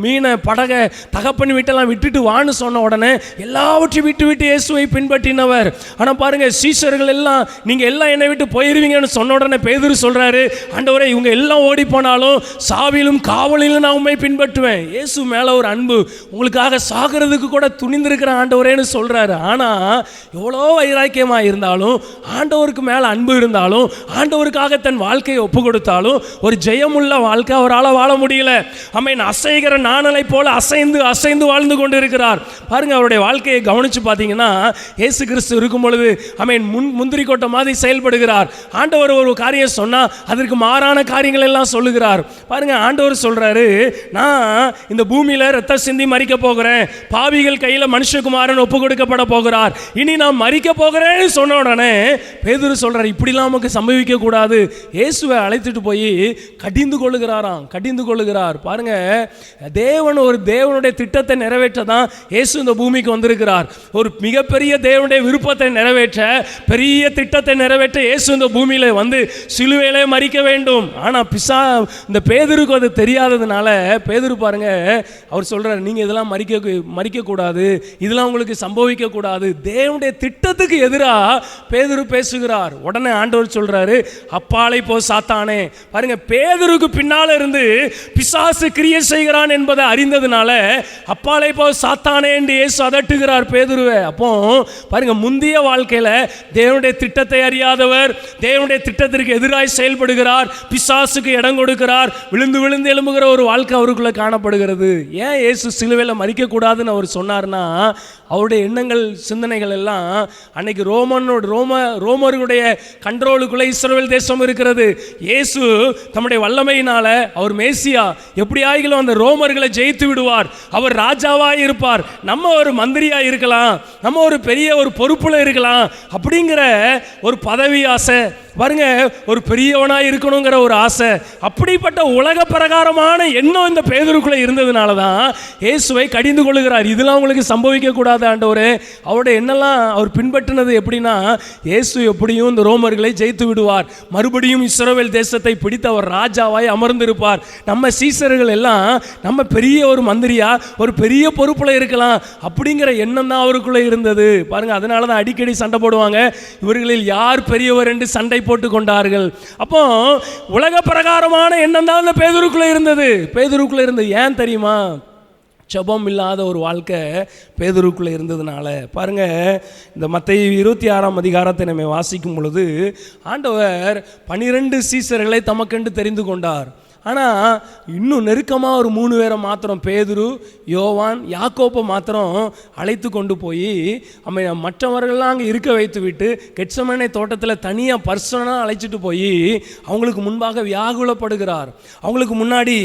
மீனை படகை தகப்பன் வீட்டெல்லாம் விட்டுட்டு வான்னு சொன்ன உடனே எல்லாவற்றையும் விட்டு விட்டு இயேசுவை பின்பற்றினவர். ஆனால் பாருங்க, சீஷர்கள் எல்லாம் நீங்கள் எல்லாம் என்னை விட்டு போயிருவீங்கன்னு சொன்ன உடனே பேதுரு சொல்றாரு, ஆண்டவரே இவங்க எல்லாம் ஓடி போனாலும் சாவிலும் காவலிலும் நான் உண்மை பின்பற்றுவேன். இயேசு மேலே ஒரு அன்பு, உங்களுக்காக சாகிறதுக்கு கூட துணிந்திருக்கிற ஆண்டவரேன்னு சொல்றாரு. ஆனால் எவ்வளோ வைராக்கியமாக இருந்தாலும் ஆண்டவருக்கு மேலே அன்பு இருந்தாலும், ஆண்டவருக்காக தன் வாழ்க்கையை ஒப்பு கொடுத்தாலும் ஒரு ஜெயமுள்ள வாழ்க்கை அவரால் வாழ முடியல. ஆமென். அசைகிற நாணலை போல அசைந்து அசைந்து வாழ்ந்து கொண்டு இருக்கிறார். பாருங்க, அவருடைய வாழ்க்கையை கவனிச்சு பார்த்தீங்கன்னா, இயேசு கிறிஸ்து இருக்கும் பொழுது ஆமென் முந்திரி கொட்டை மாதிரி செயல்படுகிறார். ஆண்டவர் ஒரு காரியம் சொன்னா அதற்கு மாறான காரியங்கள் எல்லாம் சொல்லுகிறார். பாருங்க, ஆண்டவர் சொல்றாரு, நான் இந்த பூமியில ரத்த சிந்தி மரிக்க போகிறேன், பாவிகள் கையில மனுஷகுமாரன் ஒப்பு கொடுக்கப்பட போகிறார், இனி நான் மரிக்க போகிறேன்னு சொன்ன உடனே பேதுரு சொல்றாரு, இப்படிலாம் நமக்கு சம்பவிக்க கூடாது. இயேசுவை அழைத்துட்டு போய் கடிந்து கொள்ளுகிறாராம், கடிந்து கொள்ளுகிறார். பாருங்க, தேவனுடைய திட்டத்தை நிறைவேற்ற தான் இயேசு இந்த பூமிக்கு வந்திருக்கிறார். ஒரு மிகப்பெரிய தேவனுடைய விருப்பத்தை நிறைவேற்ற, பெரிய திட்டத்தை நிறைவேற்ற இயேசு இந்த பூமியில வந்து சிலுவையிலே மரிக்க வேண்டும். ஆனா இந்த பேதுருக்கு அது தெரியாததுனால பேதுரு பாருங்க, அவர் சொல்றாரு, நீங்க இதெல்லாம் மரிக்க கூடாது, இதெல்லாம் உங்களுக்கு சம்பவிக்க கூடாது. தேவனுடைய திட்டத்துக்கு எதிராக பேதுரு பேசுகிறார். உடனே ஆண்டவர் சொல்றாரு, அப்பாலை போ சாத்தானே. பாருங்க, பேதுருக்கு பின்னால இருந்து பிசாசு கிரியை செய்கிறான் என்பதை அறிந்ததுனால அப்பாலை போ சாத்தானே என்று இயேசு அதட்டுகிறார் பேதுருவை. அப்போ பாருங்க, முந்திய வாழ்க்கையில தேவனுடைய திட்டத்தை அறியாதவர், தேவனுடைய திட்டத்திற்கு எதிராக செயல்படுகிறார், பிசாசுக்கு இடம் கொடுக்கிறார், விழுந்து விழுந்து எழும்புகிற ஒரு வாழ்க்கை அவருக்குள்ள காணப்படுகிறது. ஏன் இயேசு சிலுவையில் மரிக்க கூடாதுன்னு அவர் சொன்னார்னா, அவருடைய எண்ணங்கள் சிந்தனைகள் எல்லாம் அன்னைக்கு ரோமர்களுடைய கண்ட்ரோலுக்குள்ள இஸ்ரவேல் தேசம் இருக்கிறது. இயேசு தம்முடைய வல்லமையினால அவர் மேசியா, எப்படி ஆகிலும் அந்த ரோமர்களை ஜெயித்து விடுவார், அவர் ராஜாவாக இருப்பார், நம்ம ஒரு மந்திரியா இருக்கலாம், நம்ம ஒரு பெரிய ஒரு பொறுப்புல இருக்கலாம் அப்படிங்கிற ஒரு பதவி ஆசை, பாருங்க, ஒரு பெரியவனாக இருக்கணுங்கிற ஒரு ஆசை, அப்படிப்பட்ட உலக பிரகாரமான எண்ணம் இந்த பேதுருக்குள்ள இருந்ததுனால தான் இயேசுவை கடிந்து கொள்ளுகிறார். இதெல்லாம் உங்களுக்கு சம்பவிக்க கூடாது ஆண்டவரே. அவருடைய எண்ணெல்லாம் அவர் பின்பற்றினது எப்படின்னா, இயேசு எப்படியும் இந்த ரோமர்களை ஜெயித்து விடுவார், மறுபடியும் இஸ்ரவேல் தேசத்தை பிடித்து அவர் ராஜாவாய் அமர்ந்திருப்பார், நம்ம சீசர்கள் எல்லாம் நம்ம பெரிய ஒரு மந்திரியா ஒரு பெரிய பொறுப்புல இருக்கலாம் அப்படிங்கிற எண்ணம் தான் அவருக்குள்ள இருந்தது. பாருங்க, அதனால தான் அடிக்கடி சண்டை போடுவாங்க, இவர்களில் யார் பெரியவர் என்று சண்டை போட்டுக் கொண்டார்கள். அப்போ உலக பிரகாரமான எண்ணம் தான் அந்த பேதுருக்குள்ள இருந்தது. ஏன் தெரியுமா? ஜெபம் இல்லாத ஒரு வாழ்க்கை பேதுருக்குள்ள இருந்ததுனால. பாருங்க, இந்த மத்தேயு 26ஆம் அதிகாரத்தை நம்ம வாசிக்கும் பொழுது ஆண்டவர் 12 சீசர்களை தமக்கென்று தெரிந்து கொண்டார். ஆனால் இன்னும் நெருக்கமாக ஒரு 3 பேரை மாத்திரம், பேதுரு, யோவான், யாக்கோப்பை மாத்திரம் அழைத்து கொண்டு போய் மற்றவர்கள்லாம் அங்கே இருக்க வைத்து விட்டு கெத்செமனே தோட்டத்தில் தனியாக பர்சனலாக அழைச்சிட்டு போய் அவங்களுக்கு முன்பாக வியாகுலப்படுகிறார், அவங்களுக்கு முன்னாடி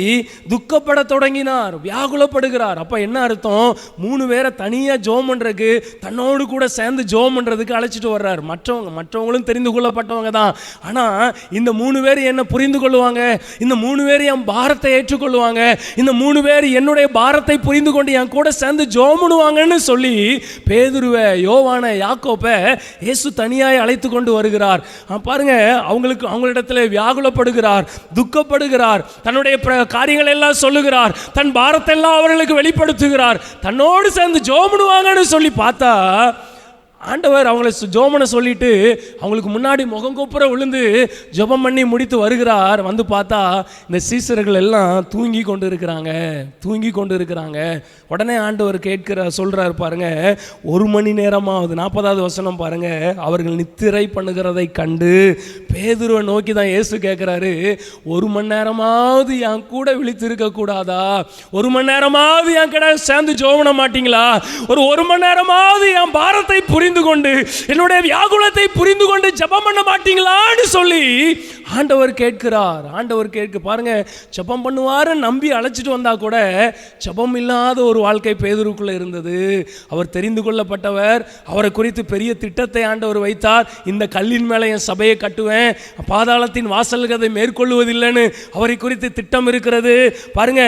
துக்கப்பட தொடங்கினார், வியாகுலப்படுகிறார். அப்போ என்ன அர்த்தம்? 3 பேரை தனியாக ஜோம் பண்ணுறதுக்கு, தன்னோடு கூட சேர்ந்து ஜோம் பண்ணுறதுக்கு அழைச்சிட்டு வர்றார். மற்றவங்களும் தெரிந்து கொள்ளப்பட்டவங்க தான். ஆனால் இந்த 3 பேர் என்ன புரிந்து கொள்ளுவாங்க, இந்த 3 பேர் என் பாரத்தை ஏற்றுக்கொள்வாங்க, இந்த 3 பேர் என்னுடைய பாரத்தை புரிந்து கொண்டு என் கூட சேர்ந்து ஜெபம் பண்ணுவாங்கன்னு சொல்லி பேதுருவை, யோவானை, யாக்கோப்பை இயேசு தனியாய் அழைத்து கொண்டு வருகிறார். பாருங்க, அவங்களிடத்தில் வியாகுலப்படுகிறார், துக்கப்படுகிறார், தன்னுடைய காரியங்கள் எல்லாம் சொல்லுகிறார், தன் பாரத்தை எல்லாம் அவர்களுக்கு வெளிப்படுத்துகிறார், தன்னோடு சேர்ந்து ஜெபம் பண்ணுவாங்கன்னு சொல்லி பார்த்தா ஆண்டவர் அவங்களை ஜோமனை சொல்லிட்டு அவங்களுக்கு முன்னாடி முகங்கொப்புற விழுந்து ஜெபம் பண்ணி முடித்து வருகிறார். வந்து பார்த்தா இந்த சீசர்கள் எல்லாம் தூங்கி கொண்டு இருக்கிறாங்க. உடனே ஆண்டவர் சொல்றார் பாருங்க, 1 மணி நேரமாவது, 40வது வசனம் பாருங்க, அவர்கள் நித்திரை பண்ணுகிறதை கண்டு பேதுருவை நோக்கி தான் இயேசு கேட்கிறாரு, 1 மணி நேரமாவது என் கூட விழித்திருக்க கூடாதா? 1 மணி நேரமாவது என் கூட சேர்ந்து ஜெபம் பண்ண மாட்டீங்களா? ஒரு 1 மணி நேரமாவது என் பாரத்தை புரிந்து கொண்டு என்னுடைய வியாகுலத்தை புரிந்து கொண்டு ஜெபம் பண்ண மாட்டீங்களான்னு சொல்லி ஆண்டவர் கேட்கிறார். பாருங்க, ஜெபம் பண்ணுவாரு நம்பி அழைச்சிட்டு வந்தா கூட ஜெபம் இல்லாத ஒரு வாழ்க்கை பேதுருக்குள்ள இருந்தது. அவர் தெரிந்து கொள்ளப்பட்டவர், அவரை குறித்து பெரிய திட்டத்தை ஆண்டவர் வைத்தார். இந்த கல்லின் மேலே என் சபையை கட்டுவேன், பாதாளத்தின் வாசல்கள் அதை மேற்கொள்வதில்லைன்னு அவரை குறித்து திட்டம் இருக்கிறது. பாருங்க,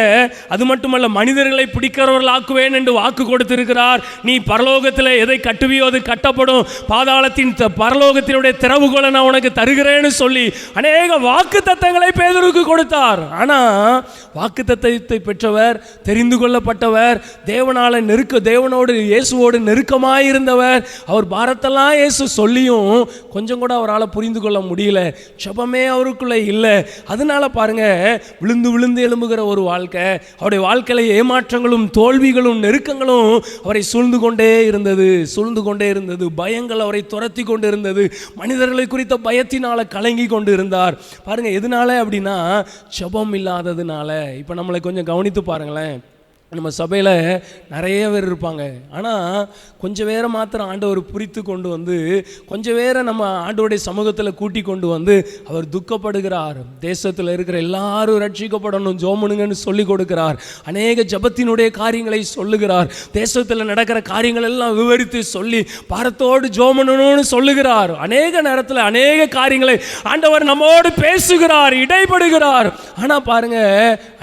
அது மட்டுமல்ல, மனிதர்களை பிடிக்கிறவர்கள் ஆக்குவேன் என்று வாக்கு கொடுத்திருக்கிறார். நீ பரலோகத்தில் எதை கட்டுவியோ அது கட்டப்படும், பாதாளத்தின் பரலோகத்தினுடைய திறவுகோலை நான் உனக்கு தருகிறேன்னு சொல்லி அநேக வாக்கு தத்தங்களை பேதுருக்கு கொடுத்தார். ஆனா வாக்கு தத்தத்தை பெற்றவர், தெரிந்து கொள்ளப்பட்டவர், தேவனோடு இயேசுவோடு நெருக்கமாயிருந்தவர், அவர் பாரத்தெல்லாம் இயேசு சொல்லியும் கொஞ்சம் கூட அவரால் புரிந்து கொள்ள முடியல. முடியல, ஜெபமே அவருக்குள்ளே இல்லை. அதனால பாருங்க, விழுந்து விழுந்து எழும்புகிற ஒரு வாழ்க்கை. அவருடைய வாழ்க்கையில ஏமாற்றங்களும் தோல்விகளும் நெருக்கங்களும் அவரை சூழ்ந்து கொண்டே இருந்தது. பயங்கள் அவரை துரத்தி கொண்டு இருந்தது. மனிதர்களை குறித்த பயத்தினால கலங்கி கொண்டு இருந்தார். பாருங்க, எதனால அப்படின்னா ஜெபம் இல்லாததுனால. இப்போ நம்மளை கொஞ்சம் கவனித்து பாருங்களேன். நம்ம சபையில் நிறைய பேர் இருப்பாங்க. ஆனால் கொஞ்சம் பேரை மாத்திரம் ஆண்டவர் பிரித்து கொண்டு வந்து, கொஞ்சம் பேரை நம்ம ஆண்டவருடைய சமூகத்தில் கூட்டி கொண்டு வந்து அவர் துக்கப்படுகிறார். தேசத்தில் இருக்கிற எல்லாரும் ரட்சிக்கப்படணும், ஜோமனுங்கன்னு சொல்லி கொடுக்கிறார். அநேக ஜபத்தினுடைய காரியங்களை சொல்லுகிறார். தேசத்தில் நடக்கிற காரியங்கள் எல்லாம் விவரித்து சொல்லி பாரத்தோடு ஜோமனு சொல்லுகிறார். அநேக நேரத்தில் அநேக காரியங்களை ஆண்டவர் நம்மோடு பேசுகிறார், இடைப்படுகிறார். ஆனால் பாருங்க,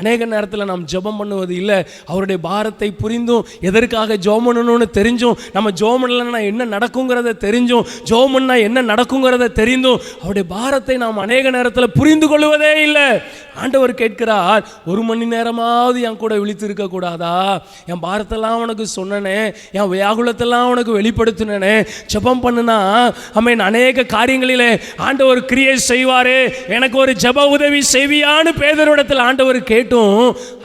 அநேக நேரத்தில் நாம் ஜபம் பண்ணுவது இல்லை. அவருடைய பாரத்தை புரிந்தும், எதற்காக ஜோமனு தெரிஞ்சும், நம்ம ஜோமன்ல என்ன நடக்குங்கிறத தெரிஞ்சும், ஜோமன்னா என்ன நடக்குங்கிறத தெரிந்தும் அவருடைய பாரத்தை நாம் அநேக நேரத்தில் புரிந்து கொள்வதே இல்லை. ஆண்டவர் கேட்கிறார், 1 மணி நேரமாவது என் கூட விழித்திருக்க கூடாதா? என் பாரத்தெல்லாம் உனக்கு சொன்னனே, என் வியாகுலத்தெல்லாம் உனக்கு வெளிப்படுத்தினே. ஜெபம் பண்ணுனா ஆமென், அநேக காரியங்களிலே ஆண்டவர் கிரியை செய்வாரே. எனக்கு ஒரு ஜெப உதவி செய்வியான்னு பேதுருவிடத்தில் ஆண்டவர் கேட்டும்,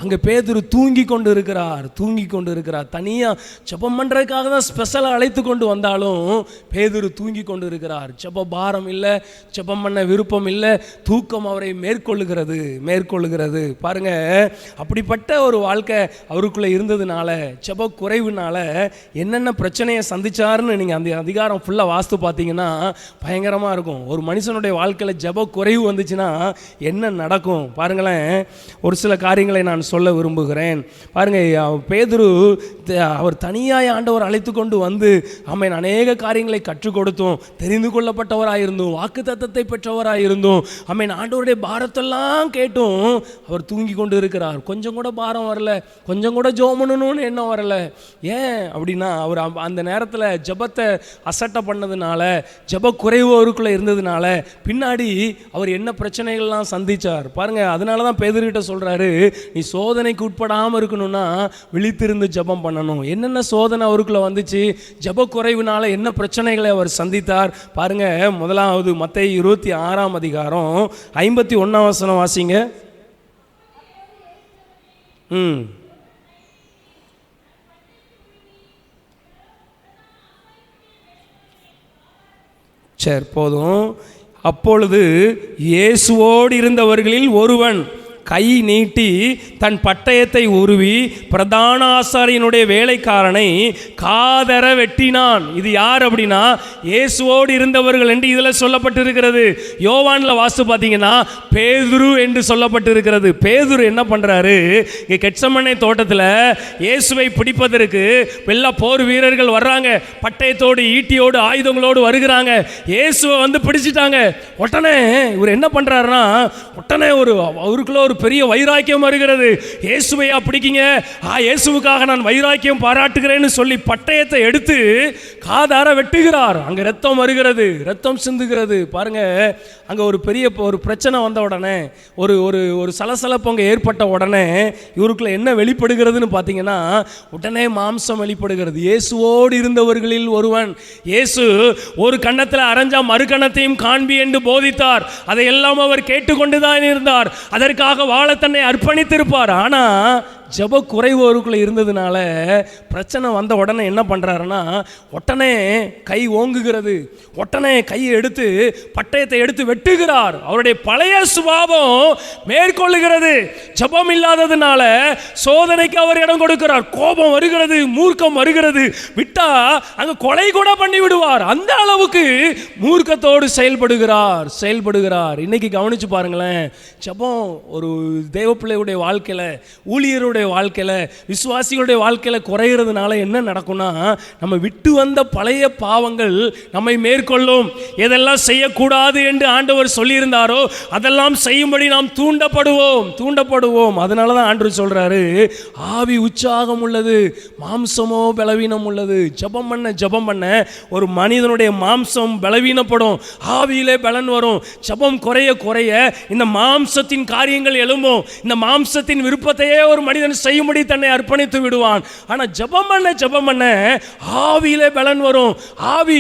அங்கே பேதுரு தூங்கி கொண்டு இருக்கிறார். தனியாக ஜெபம் பண்ணுறதுக்காக தான் ஸ்பெஷலாக அழைத்து கொண்டு வந்தாலும் பேதுரு தூங்கி கொண்டு இருக்கிறார். ஜெப பாரம் இல்லை, ஜெபம் பண்ண விருப்பம் இல்லை, தூக்கம் அவரை மேற்கொள்ளுகிறது. பாருங்க, அப்படிப்பட்ட ஒரு வாழ்க்கை அவருக்குள்ளே இருந்ததுனால, ஜெப குறைவுனால என்னென்ன பிரச்சனையை சந்திச்சாருன்னு நீங்கள் அந்த அதிகாரம் ஃபுல்லாக வாஸ்து பார்த்தீங்கன்னா பயங்கரமாக இருக்கும். ஒரு மனுஷனுடைய வாழ்க்கையில் ஜெப குறைவு வந்துச்சுன்னா என்ன நடக்கும் பாருங்களேன். ஒரு சில காரியங்களை நான் சொல்ல விரும்புகிறேன். பாருங்க, பேதுரு அவர் தனியாக ஆண்டவர் அழைத்து கொண்டு வந்து ஆமென் அநேக காரியங்களை கற்றுக் கொடுத்தோம், தெரிந்து கொள்ளப்பட்டவராயிருந்தோம், வாக்கு தத்தத்தை பெற்றவராயிருந்தோம், ஆமென் ஆண்டவருடைய பாரத்தெல்லாம் கேட்டும் அவர் தூங்கி கொண்டு இருக்கிறார். கொஞ்சம் கூட பாரம் வரல, கொஞ்சம் கூட ஜோமனு எண்ணம் வரல. ஏன் அப்படின்னா அவர் அந்த நேரத்தில் ஜபத்தை அசட்டை பண்ணதுனால, ஜப குறைவு அவருக்குள்ளே இருந்ததுனால பின்னாடி அவர் என்ன பிரச்சனைகள்லாம் சந்திச்சார் பாருங்க. அதனால தான் பேதுருகிட்ட சொல்றாரு, நீ சோதனைக்கு உட்படாமல் இருக்கணும்னா விழித்திருந்து ஜபம் பண்ணணும். என்னென்ன சோதனை அவருக்குள்ள வந்துச்சு, ஜப குறைவுனால என்ன பிரச்சனைகளை அவர் சந்தித்தார் பாருங்க. முதலாவது மத்தேயு 26ஆம் அதிகாரம் 51ஆம் வசனம் வாசிங்க. சரி, போதும். அப்பொழுது இயேசுவோடு இருந்தவர்களில் ஒருவன் கை நீட்டி தன் பட்டயத்தை உருவி பிரதான ஆசாரியனுடைய வேலைக்காரனை காதர வெட்டினான். இது யார் அப்படின்னா இயேசுவோடு இருந்தவர்கள் என்று இதில் சொல்லப்பட்டிருக்கிறது. யோவான்ல வாஸ்து பார்த்தீங்கன்னா பேதுரு என்று சொல்லப்பட்டிருக்கிறது. பேதுரு என்ன பண்ணுறாரு, இங்கே கெத்சமனே தோட்டத்தில் இயேசுவை பிடிப்பதற்கு எல்லா போர் வீரர்கள் வர்றாங்க, பட்டயத்தோடு ஈட்டியோடு ஆயுதங்களோடு வருகிறாங்க. இயேசுவை வந்து பிடிச்சிட்டாங்க. உடனே இவர் என்ன பண்ணுறாருன்னா, உடனே அவருக்குள்ள ஒரு பெரிய வைராக்கியம் வருகிறது. இயேசுவையா பிடிக்கிங்க, இயேசுவுக்காக நான் வைராக்கியம் பாராட்டுகிறேன்னு சொல்லி பட்டயத்தை எடுத்து காதார வெட்டுகிறார். அங்க ரத்தம் வருகிறது, ரத்தம் சிந்துகிறது. பாருங்க, அங்க ஒரு பெரிய ஒரு பிரச்சனை வந்த உடனே, ஒரு சலசலப்பு அங்கே ஏற்பட்ட உடனே இவருக்குள்ள என்ன வெளிப்படுகிறதுன்னு பார்த்தீங்கன்னா, உடனே மாம்சம் வெளிப்படுகிறது. இயேசுவோடு இருந்தவர்களில் ஒருவன், இயேசு ஒரு கன்னத்தில் அரைஞ்சா மறு கன்னத்தையும் காண்பி என்று போதித்தார். அதையெல்லாம் அவர் கேட்டுக்கொண்டுதான் இருந்தார். அதற்காக வாழ தன்னை அர்ப்பணித்திருப்பார். ஆனா ஜப குறைவு அவருக்குள்ள இருந்ததுனால பிரச்சனை வந்த உடனே என்ன பண்றாருன்னா, உடனே கை ஓங்குகிறது, உடனே கையை எடுத்து பட்டயத்தை எடுத்து வெட்டுகிறார். அவருடைய பழைய சுபாவம் மேற்கொள்ளுகிறது. ஜபம் இல்லாததுனால சோதனைக்கு அவர் இடம் கொடுக்கிறார். கோபம் வருகிறது, மூர்க்கம் வருகிறது, விட்டா அங்க கொலை கூட பண்ணி விடுவார். அந்த அளவுக்கு மூர்க்கத்தோடு செயல்படுகிறார். இன்னைக்கு கவனிச்சு பாருங்களேன், ஜபம் ஒரு தேவ பிள்ளையுடைய வாழ்க்கையில, ஊழியருடைய வாழ்க்கையில, விசுவாசிகளுடைய வாழ்க்கையில குறைகிறதுனால என்ன நடக்கும்னா, நம்ம விட்டு வந்த பழைய பாவங்கள் நம்மை மேற்கொள்ளும். எதெல்லாம் செய்யக்கூடாது என்று ஆண்டவர் சொல்லியிருந்தாரோ அதெல்லாம் செய்யும்படி நாம் தூண்டப்படுவோம். அதனால தான் ஆண்டவர் சொல்றாரு, ஆவி உற்சாகம் உள்ளது, மாம்சமோ பலவீனம் உள்ளது. ஜபம் பண்ண ஒரு மனிதனுடைய மாம்சம் பலவீனப்படும், ஆவியிலே பலன் வரும். ஜபம் குறைய இந்த மாம்சத்தின் காரியங்கள் எழும்பும். இந்த மாம்சத்தின் விருப்பத்தையே ஒரு மனிதன் ஊழியம் செய்யும்படி தன்னை அர்ப்பணித்து விடுவான். ஆனால் ஜெபம் பண்ண ஆவியிலே பலன் வரும். ஆவி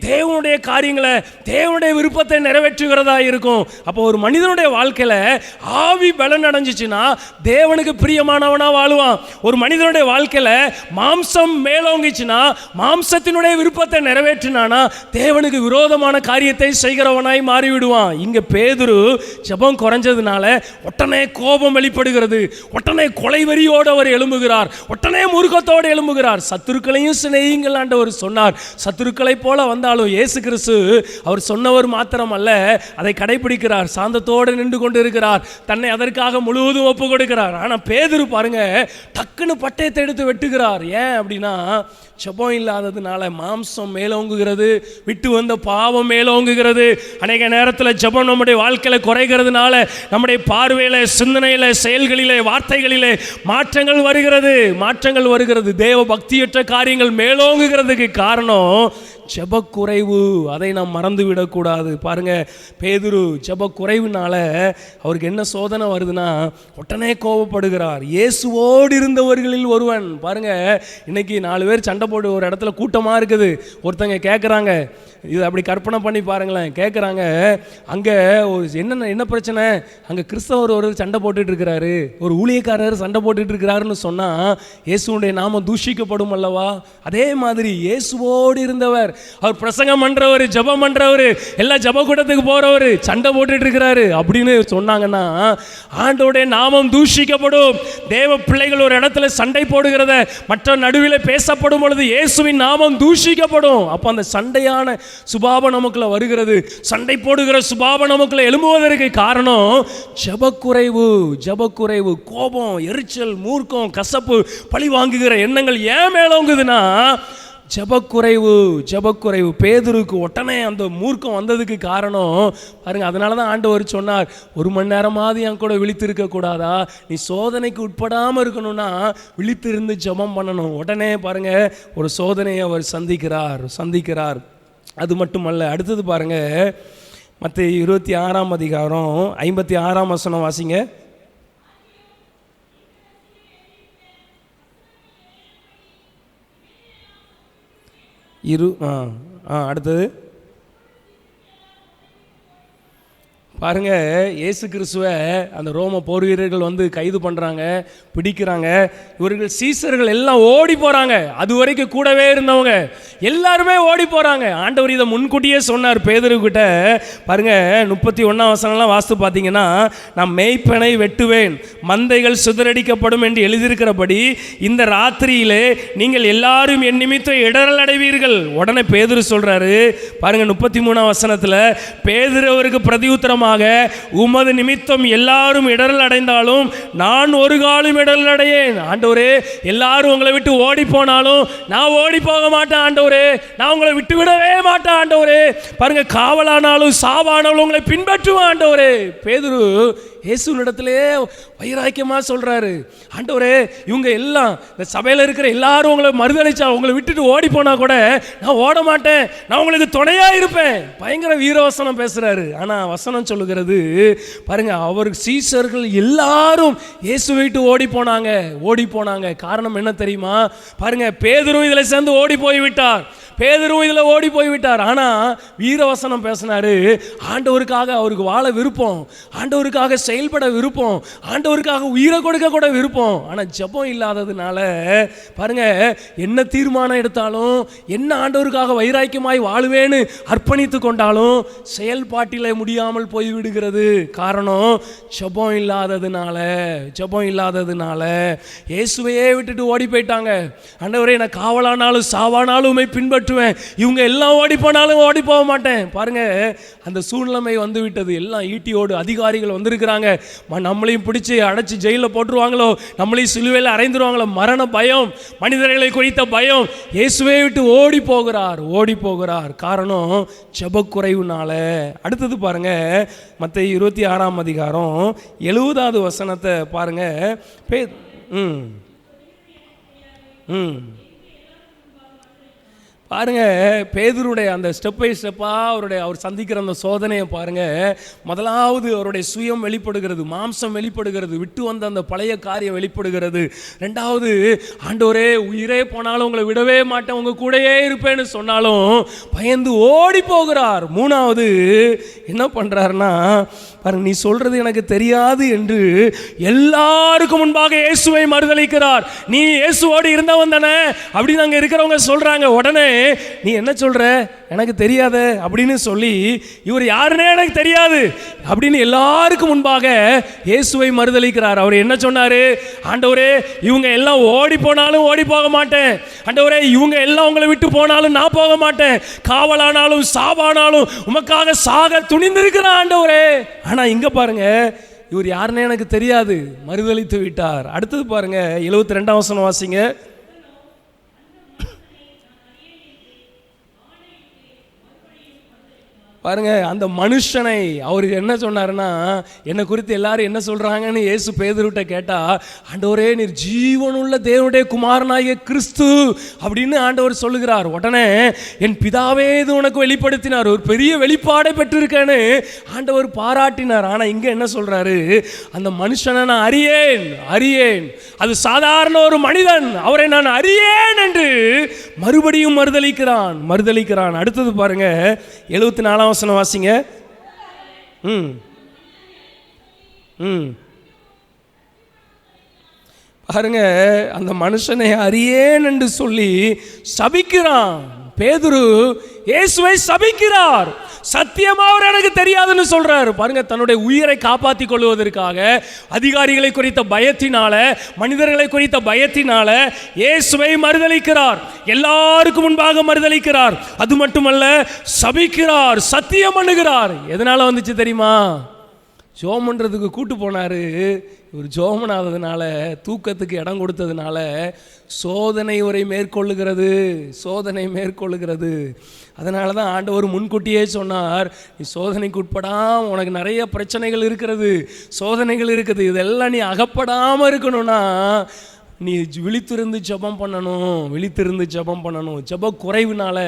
தேவனுடைய காரியங்களை, தேவனுடைய விருப்பத்தை நிறைவேற்றுகிறதா இருக்கும். அப்போ ஒரு மனிதனுடைய வாழ்க்கையில ஆவி பலன் அடைஞ்சிச்சுன்னா தேவனுக்கு பிரியமானவனா வாழுவான். ஒரு மனிதனுடைய வாழ்க்கையில மாம்சம் மேலோங்கிச்சுன்னா, மாம்சத்தினுடைய விருப்பத்தை நிறைவேற்றினானா தேவனுக்கு விரோதமான காரியத்தை செய்கிறவனாய் மாறிவிடுவான். இங்க பேதுரு ஜெபம் குறைஞ்சதுனால உடனே கோபம் வெளிப்படுகிறது. உடனே கொலைவெறியோடு அவர் எழும்புகிறார். உடனே முருகத்தோடு எழும்புகிறார். சத்துருக்களையும் சிநேகியுங்கள் ஆண்டவர் சொன்னார். சத்துருக்களை போல வந்தாலும் இயேசு கிறிஸ்து அவர் சொன்னவர் மாத்திரம் அல்ல, அதை கடைபிடிக்கிறார். சாந்தத்தோடு நின்று கொண்டு இருக்கிறார். தன்னை அதற்காக முழுவதும் ஒப்பு கொடுக்கிறார். ஆனால் பேதுரு பாருங்க, டக்குன்னு பட்டயத்தை எடுத்து வெட்டுகிறார். ஏன் அப்படின்னா ஜெபம் இல்லாததுனால மாம்சம் மேலோங்குகிறது, விட்டு வந்த பாவம் மேலோங்குகிறது. அநேக நேரத்தில் ஜெபம் நம்முடைய வாழ்க்கையில் குறைகிறதுனால நம்முடைய பார்வையில, சிந்தனையில, செயல்களிலே, வார்த்தைகளிலே மாற்றங்கள் வருகிறது. தேவ பக்தியற்ற காரியங்கள் மேலோங்குகிறதுக்கு காரணம் ஜெபக்குறைவு. அதை நாம் மறந்து விடக்கூடாது. பாருங்க, பேதுரு ஜெபக்குறைவுனால அவருக்கு என்ன சோதனை வருதுன்னா உடனே கோபப்படுகிறார். இயேசுவோடு இருந்தவர்களில் ஒருவன். பாருங்க, இன்னைக்கு 4 பேர் சண்டை போட்டு ஒரு இடத்துல கூட்டமாக இருக்குது. ஒருத்தங்க கேட்குறாங்க, இது அப்படி கற்பனை பண்ணி பாருங்களேன், கேட்குறாங்க அங்கே ஒரு என்ன பிரச்சனை, அங்கே கிறிஸ்தவர் ஒரு சண்டை போட்டுட்டு இருக்கிறாரு, ஒரு ஊழியக்காரர் சண்டை போட்டுட்டு இருக்கிறாருன்னு சொன்னால் இயேசுடைய நாமம் தூஷிக்கப்படும் அல்லவா? அதே மாதிரி இயேசுவோடு இருந்தவர், அவர் பிரசங்கம் பண்றவர், ஜெபம் பண்றவர், எல்லா ஜெப கூட்டத்துக்கு போறவர் சண்டை போட்டுட்டு இருக்கிறாரு அப்படின்னு சொன்னாங்கன்னா ஆண்டவருடைய நாமம் தூஷிக்கப்படும். தேவ பிள்ளைகள் ஒரு இடத்துல சண்டை போடுகிறத மற்ற நடுவில் பேசப்படும் பொழுது இயேசுவின் நாமம் தூஷிக்கப்படும். அப்போ அந்த சண்டையான சுபாவம் நமக்குள்ள வருகிறது. சண்டை போடுகிற சுபாவம் நமக்குள்ள எழும்புவதற்கு காரணம் ஜெபக்குறைவு, கோபம், எரிச்சல், மூர்க்கம், கசப்பு, பழி வாங்குகிற எண்ணங்கள் ஏன் மேலோங்குதுன்னா ஜெபக்குறைவு. பேதுருக்கு உடனே அந்த மூர்க்கம் வந்ததுக்கு காரணம் பாருங்க. அதனால தான் ஆண்டவர் சொன்னார், 1 மணி நேரமாவது என் கூட விழித்திருக்க கூடாதா? நீ சோதனைக்கு உட்படாமல் இருக்கணும்னா விழித்திருந்து ஜெபம் பண்ணணும். உடனே பாருங்க ஒரு சோதனையை அவர் சந்திக்கிறார். அது மட்டுமல்ல, அடுத்தது பாருங்க, மத்தேயு 26ஆம் அதிகாரம் 56ஆம் வசனம் வாசிங்க. அடுத்தது பாருங்க, இயேசு கிறிஸ்துவை அந்த ரோம போர் வீரர்கள் வந்து கைது பண்ணுறாங்க, பிடிக்கிறாங்க. இவர்கள் சீசர்கள் எல்லாம் ஓடி போகிறாங்க. அது வரைக்கும் கூடவே இருந்தவங்க எல்லாருமே ஓடி போகிறாங்க. ஆண்டவர் இதை முன்கூட்டியே சொன்னார் பேதுருக்கிட்ட. பாருங்க, 31ஆம் வசனம்லாம் வாஸ்து பார்த்தீங்கன்னா, நான் மேய்ப்பனை வெட்டுவேன், மந்தைகள் சிதறடிக்கப்படும் என்று எழுதியிருக்கிறபடி இந்த ராத்திரியிலே நீங்கள் எல்லாரும் என் நிமித்தம் இடரல் அடைவீர்கள். உடனே பேதுரு சொல்றாரு பாருங்க, 33ஆம் வசனத்தில் பேதுரு அவருக்கு பிரதியுத்தரமாக, உமது நிமித்தம் எல்லாரும் இடரல் அடைந்தாலும் நான் ஒரு காலம் இடரல் அடையேன். ஆண்டவரே, எல்லாரும் உங்களை விட்டு ஓடி போனாலும் நான் ஓடி போக மாட்டேன் ஆண்டவரே, நான் உங்களை விட்டு விடவே மாட்டேன் ஆண்டவரே. பாருங்க, காவலானாலும் சாவானாலும் உங்களை பின்பற்றுவேன் ஆண்டவரே. பேதுரு இயேசுவினிடத்திலே வைராக்கியமாக சொல்கிறாரு, ஆண்டவரே, இவங்க எல்லாம் இந்த சபையில் இருக்கிற எல்லாரும் உங்களை மறுதளிச்சா, உங்களை விட்டுட்டு ஓடி போனால் கூட நான் ஓட மாட்டேன், நான் உங்களுக்கு துணையாக இருப்பேன். பயங்கர வீரவசனம் பேசுகிறாரு. ஆனால் வசனம் சொல்லுகிறது பாருங்க, அவர் சீசர்கள் எல்லாரும் இயேசு விட்டு ஓடி போனாங்க. காரணம் என்ன தெரியுமா? பாருங்க, பேதுரு இதில் சேர்ந்து ஓடி போய்விட்டார். ஆனால் வீரவசனம் பேசினாரு. ஆண்டவருக்காக அவருக்கு வாழ விருப்பம், ஆண்டவருக்காக செயல்பட விருப்பம், ஆண்டவருக்காக உயிரை கொடுக்க கூட விருப்பம். ஆனால் ஜெபம் இல்லாததுனால பாருங்க, என்ன தீர்மானம் எடுத்தாலும், என்ன ஆண்டவருக்காக வைராக்கியமாய் வாழுவேன்னு அர்ப்பணித்து கொண்டாலும் செயல்பாட்டில் முடியாமல் போய்விடுகிறது. காரணம் ஜெபம் இல்லாததுனால. இயேசுவையே விட்டுட்டு ஓடி போயிட்டாங்க. ஆண்டவரே, நான் காவலானாலும் சாவானாலும் உம்மை பின்பற்றுவேன், இவங்க எல்லாம் ஓடி போனாலும் ஓடி போக மாட்டேன். பாருங்க, அந்த சூழ்நிலை வந்து விட்டது. எல்லாம் ஈட்டியோடு அதிகாரிகள் வந்திருக்கிறாங்க. நம்மளையும் பிடிச்சி அடைச்சி ஜெயிலில் போட்டுருவாங்களோ, நம்மளையும் சிலுவையில் அறைந்துருவாங்களோ, மரண பயம், மனிதர்களை குறித்த பயம். இயேசுவை விட்டு ஓடி போகிறார். காரணம் ஜெபக்குறைவுனால. அடுத்தது பாருங்க, மத்தேயு 26ஆம் அதிகாரம் 70வது வசனத்தை பாருங்க. பாருங்க, பேதுருடைய அந்த ஸ்டெப் பை ஸ்டெப்பாக அவர் சந்திக்கிற அந்த சோதனையை பாருங்க. முதலாவது அவருடைய சுயம் வெளிப்படுகிறது, மாம்சம் வெளிப்படுகிறது, விட்டு வந்த அந்த பழைய காரியம் வெளிப்படுகிறது. ரெண்டாவது, ஆண்டவரே உயிரே போனாலும் உங்களை விடவே மாட்டேன், உங்க கூடயே இருப்பேன்னு சொன்னாலும் பயந்து ஓடி போகிறார். மூணாவது என்ன பண்றாருன்னா, பாருங்க, நீ சொல்றது எனக்கு தெரியாது என்று எல்லாருக்கும் முன்பாக இயேசுவை மறுதலிக்கிறார். நீ இயேசுவோடு இருந்தவன் தானே அப்படின்னு அங்க இருக்கிறவங்க சொல்றாங்க. உடனே நீ என்ன சொல்ற, எனக்கு தெரியாத அப்படின்னு சொல்லி, இவர் யாருன்னே எனக்கு தெரியாது அப்படின்னு எல்லாருக்கும் முன்பாக இயேசுவை மறுதலிக்கிறார். அவர் என்ன சொன்னாரு? ஆண்டவரே இவங்க எல்லாம் ஓடி போனாலும் ஓடி போக மாட்டேன், ஆண்டவரே இவங்க எல்லாம் உங்களை விட்டு போனாலும் நான் போக மாட்டேன், காவலானாலும் சாவானாலும் உமக்காக சாக துணிந்திருக்கிறான் ஆண்டவரே. ஆனா இங்க பாருங்க, இவர் யாருன்னே எனக்கு தெரியாது, மறுதலித்து விட்டார். அடுத்தது பாருங்க, 72ஆம் வசனம் வாசிங்க. பாருங்க, அந்த மனுஷனை அவர் என்ன சொன்னாருன்னா, என்னை குறித்து எல்லாரும் என்ன சொல்றாங்கன்னு இயேசு பேதுருட்ட கேட்டா, ஆண்டவரே நீர் ஜீவனுள்ள தேவனுடைய குமாரனாகிய கிறிஸ்து அப்படின்னு ஆண்டவர் சொல்லுகிறார். உடனே என் பிதாவே இது உனக்கு வெளிப்படுத்தினார், ஒரு பெரிய வெளிப்பாடை பெற்றிருக்கேன்னு ஆண்டவர் பாராட்டினார். ஆனா இங்க என்ன சொல்றாரு? அந்த மனுஷனை நான் அறியேன், அது சாதாரண ஒரு மனிதன், அவரை நான் அறியேன் என்று மறுபடியும் மறுதலிக்கிறான். அடுத்தது பாருங்க, 74ஆம் வசனம் வாசிங்க. பாருங்க, அந்த மனுஷனை அறியேன் என்று சொல்லி சபிக்கிறான். பேதுரு இயேசுவை சபிக்கிறார். சத்தியமா அவர் எனக்கு தெரியாதுன்னு சொல்றாரு. பாருங்க, தன்னுடைய உயிரை காப்பாற்றிக் கொள்வதற்காக அதிகாரிகளை குறித்த பயத்தினால, மனிதர்களை குறித்த பயத்தினால இயேசுவை மறுதலிக்கிறார். எல்லாருக்கும் முன்பாக மறுதலிக்கிறார். அது மட்டுமல்ல, சபிக்கிறார், சத்தியம் பண்ணுகிறார். எதனால வந்துச்சு தெரியுமா? ஜோம் பண்ணுறதுக்கு கூட்டு போனாரு. இவர் ஜோம் பண்ணாததுனால, தூக்கத்துக்கு இடம் கொடுத்ததுனால சோதனை வரை மேற்கொள்ளுகிறது. அதனால தான் ஆண்டவர் முன்கூட்டியே சொன்னார், நீ சோதனைக்கு உட்படாமல், உனக்கு நிறைய பிரச்சனைகள் இருக்கிறது, சோதனைகள் இருக்குது, இதெல்லாம் நீ அகப்படாமல் இருக்கணும்னா நீ விழித்திருந்து ஜெபம் பண்ணணும். ஜெப குறைவுனால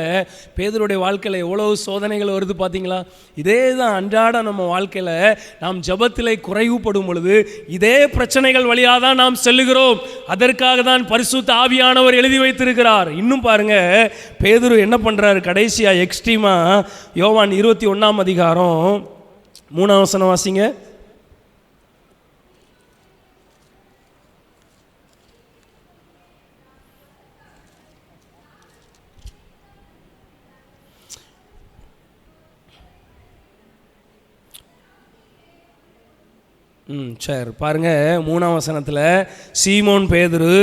பேதுருடைய வாழ்க்கையில் எவ்வளவு சோதனைகள் வருது பார்த்தீங்களா? இதே தான் அன்றாட நம்ம வாழ்க்கையில் நாம் ஜெபத்தில் குறைவுபடும் பொழுது இதே பிரச்சனைகள் வழியாக தான் நாம் செல்லுகிறோம். அதற்காக தான் பரிசுத்த ஆவியானவர் எழுதி வைத்திருக்கிறார். இன்னும் பாருங்க, பேதுரு என்ன பண்ணுறாரு கடைசியா எக்ஸ்ட்ரீமா? யோவான் 21ஆம் அதிகாரம் 3ஆம் வசனம் வாசிங்க. சரி, பாருங்க 3ஆம் வசனத்தில் சீமோன் பேதுரு